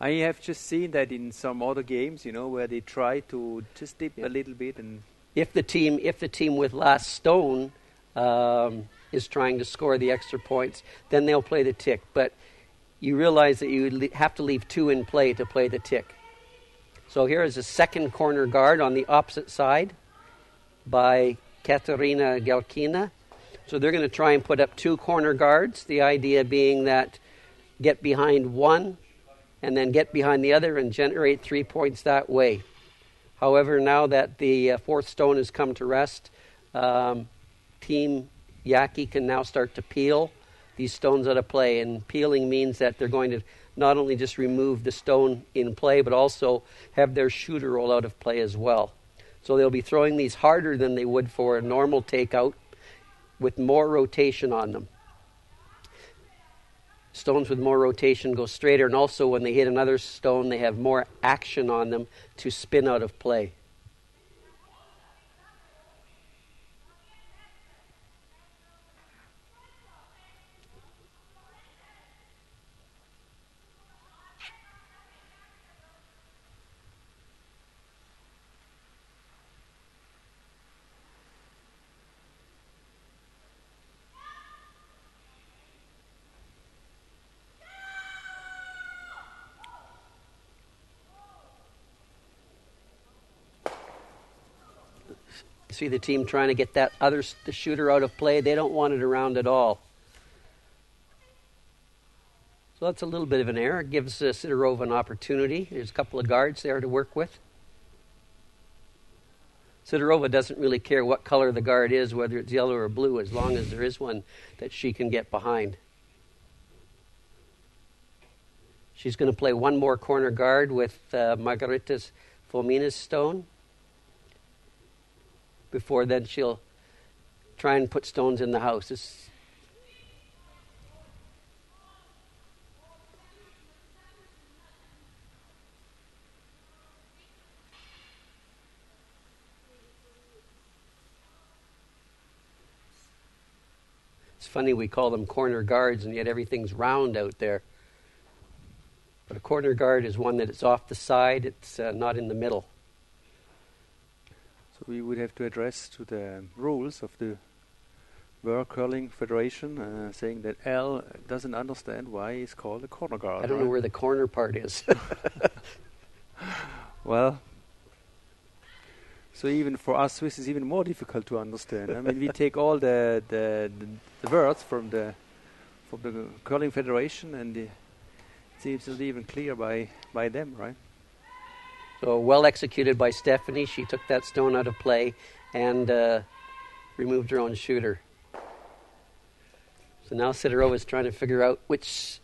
Speaker 1: I have just seen that in some other games, you know, where they try to just dip a little bit, and
Speaker 2: if the team with last stone is trying to score the extra points, then they'll play the tick. But you realize that you have to leave 2 in play to play the tick. So here is a second corner guard on the opposite side by Katerina Galkina. So they're going to try and put up 2 corner guards, the idea being that get behind one and then get behind the other and generate 3 points that way. However, now that the 4th stone has come to rest, Team Jäggi can now start to peel these stones out of play. And peeling means that they're going to not only just remove the stone in play, but also have their shooter roll out of play as well. So they'll be throwing these harder than they would for a normal takeout with more rotation on them. Stones with more rotation go straighter, and also when they hit another stone, they have more action on them to spin out of play. See the team trying to get the shooter out of play. They don't want it around at all. So that's a little bit of an error. It gives Sidorova an opportunity. There's a couple of guards there to work with. Sidorova doesn't really care what color the guard is, whether it's yellow or blue, as long as there is one that she can get behind. She's going to play one more corner guard with Margarita's Fomina's stone. Before then, she'll try and put stones in the house. It's funny we call them corner guards, and yet everything's round out there. But a corner guard is one that is off the side. It's not in the middle.
Speaker 1: So we would have to address to the rules of the World Curling Federation, saying that Al doesn't understand why he's called a corner guard.
Speaker 2: I don't know where the corner part is.
Speaker 1: Well, so even for us Swiss, it's even more difficult to understand. I mean, we take all the words from the Curling Federation, and it seems not even clear by them, right?
Speaker 2: So well executed by Stephanie. She took that stone out of play and removed her own shooter. So now Sidorova is trying to figure out which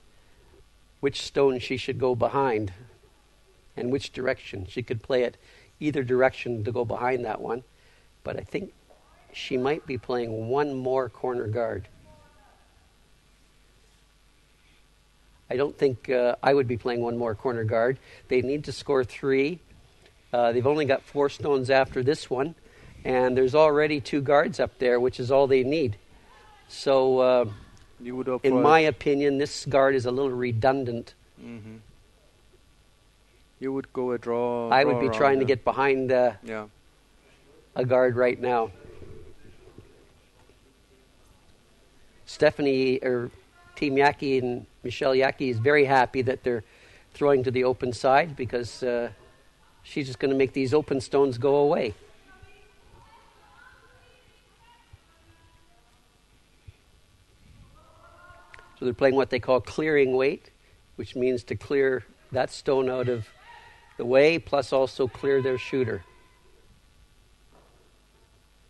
Speaker 2: stone she should go behind and which direction. She could play it either direction to go behind that one, but I think she might be playing one more corner guard. I don't think I would be playing one more corner guard. They need to score 3. They've only got 4 stones after this one, and there's already 2 guards up there, which is all they need. So, in my opinion, this guard is a little redundant.
Speaker 1: Mm-hmm. You would go a draw.
Speaker 2: I would be trying to get behind a guard right now. Stephanie, or Team Jäggi and Michelle Jäggi is very happy that they're throwing to the open side, because she's just going to make these open stones go away. So they're playing what they call clearing weight, which means to clear that stone out of the way, plus also clear their shooter.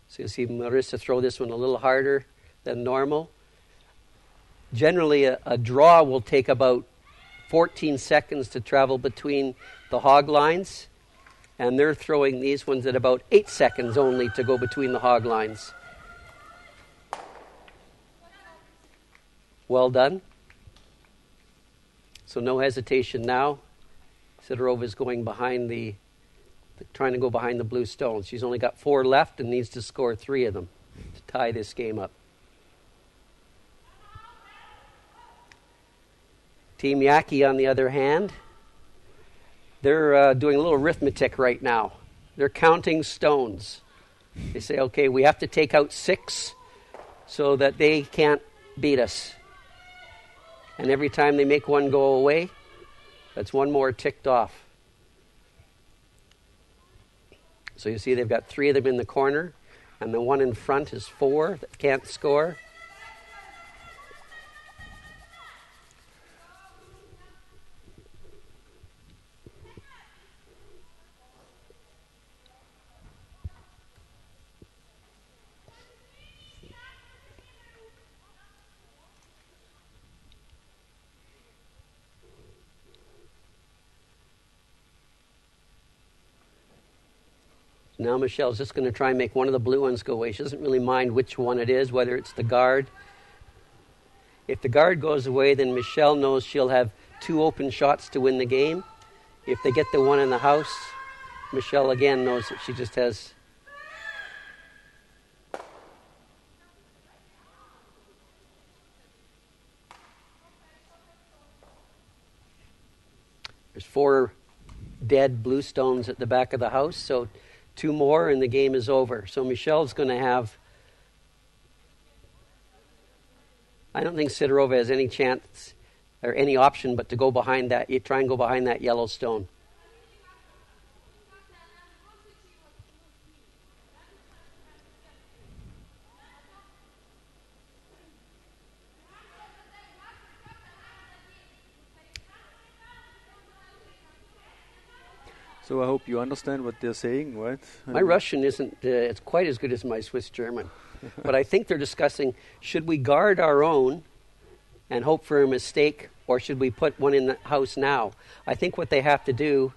Speaker 2: So you see Marissa throw this one a little harder than normal. Generally, a draw will take about 14 seconds to travel between the hog lines, and they're throwing these ones at about 8 seconds only to go between the hog lines. Well done. So no hesitation now. Sidorova is going behind trying to go behind the blue stones. She's only got 4 left and needs to score 3 of them to tie this game up. Team Jäggi, on the other hand, they're doing a little arithmetic right now. They're counting stones. They say, okay, we have to take out 6 so that they can't beat us. And every time they make one go away, that's one more ticked off. So you see they've got 3 of them in the corner, and the one in front is 4 that can't score. Now Michelle's just going to try and make one of the blue ones go away. She doesn't really mind which one it is, whether it's the guard. If the guard goes away, then Michelle knows she'll have 2 open shots to win the game. If they get the one in the house, Michelle again knows that she just has... There's 4 dead blue stones at the back of the house, so 2 more and the game is over. So Michelle's going to have... I don't think Sidorova has any chance or any option but to go behind that. You try and go behind that yellow stone.
Speaker 1: So I hope you understand what they're saying, right?
Speaker 2: My Russian isn't it's quite as good as my Swiss German. But I think they're discussing, should we guard our own and hope for a mistake, or should we put one in the house now? I think what they have to do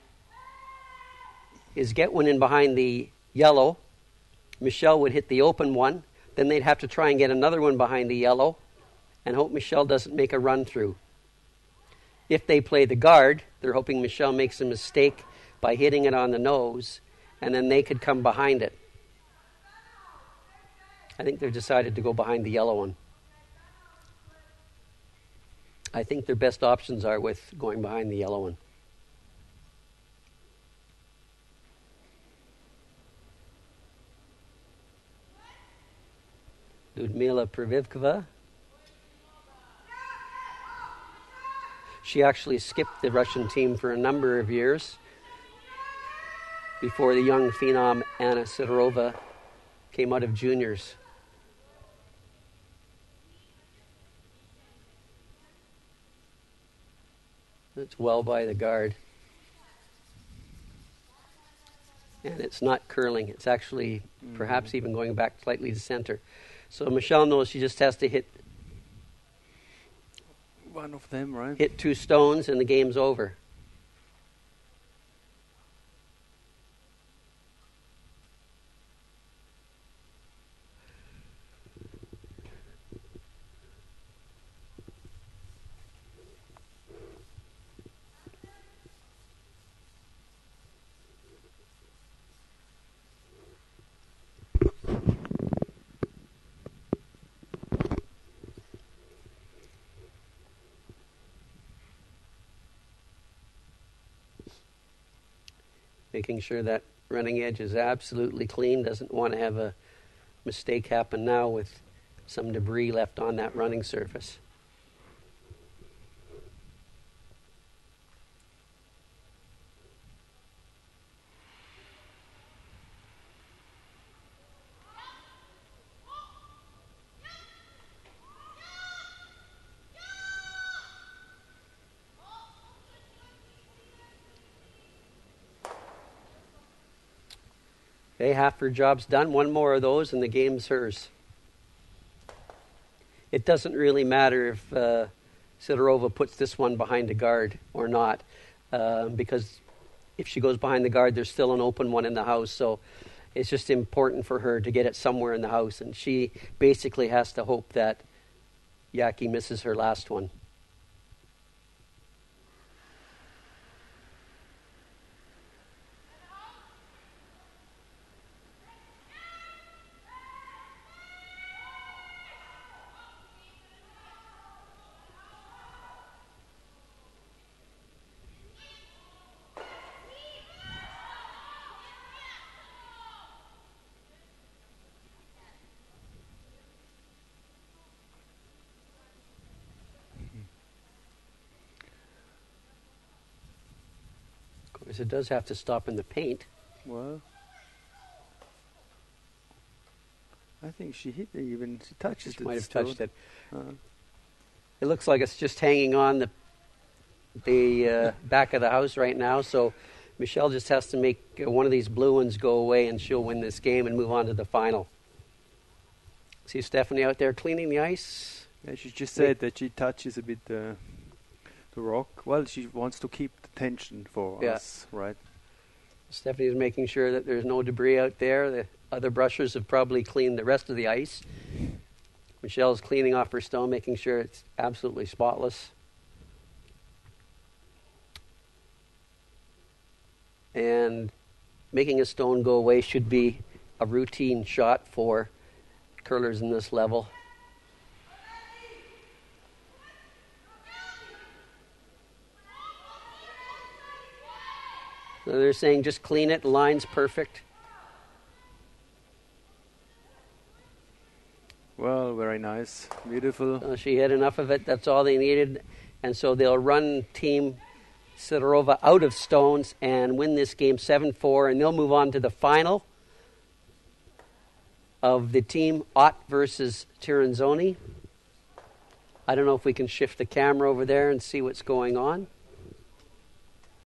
Speaker 2: is get one in behind the yellow. Michelle would hit the open one. Then they'd have to try and get another one behind the yellow and hope Michelle doesn't make a run through. If they play the guard, they're hoping Michelle makes a mistake by hitting it on the nose, and then they could come behind it. I think they've decided to go behind the yellow one. I think their best options are with going behind the yellow one. Ludmila Privivkova. She actually skipped the Russian team for a number of years before the young phenom Anna Sidorova came out of juniors. It's well by the guard. And it's not curling. It's actually perhaps even going back slightly to center. So Michelle knows she just has to hit
Speaker 1: one of them, right?
Speaker 2: Hit 2 stones and the game's over. Making sure that running edge is absolutely clean. Doesn't want to have a mistake happen now with some debris left on that running surface. Okay, half her job's done. One more of those and the game's hers. It doesn't really matter if Sidorova puts this one behind the guard or not, because if she goes behind the guard, there's still an open one in the house. So it's just important for her to get it somewhere in the house. And she basically has to hope that Jäggi misses her last one. It does have to stop in the paint.
Speaker 1: Well, I think she hit it even. She touches it.
Speaker 2: She might have touched it. It looks like it's just hanging on the back of the house right now. So Michelle just has to make one of these blue ones go away, and she'll win this game and move on to the final. See Stephanie out there cleaning the ice.
Speaker 1: Yeah, she just said that she touches a bit the rock. Well, she wants to keep the tension for us, right?
Speaker 2: Stephanie's making sure that there's no debris out there. The other brushers have probably cleaned the rest of the ice. Michelle's cleaning off her stone, making sure it's absolutely spotless. And making a stone go away should be a routine shot for curlers in this level. So they're saying just clean it, line's perfect.
Speaker 1: Well, very nice, beautiful.
Speaker 2: So she had enough of it, that's all they needed. And so they'll run Team Sidorova out of stones and win this game 7-4, and they'll move on to the final of the team Ott versus Tiranzoni. I don't know if we can shift the camera over there and see what's going on.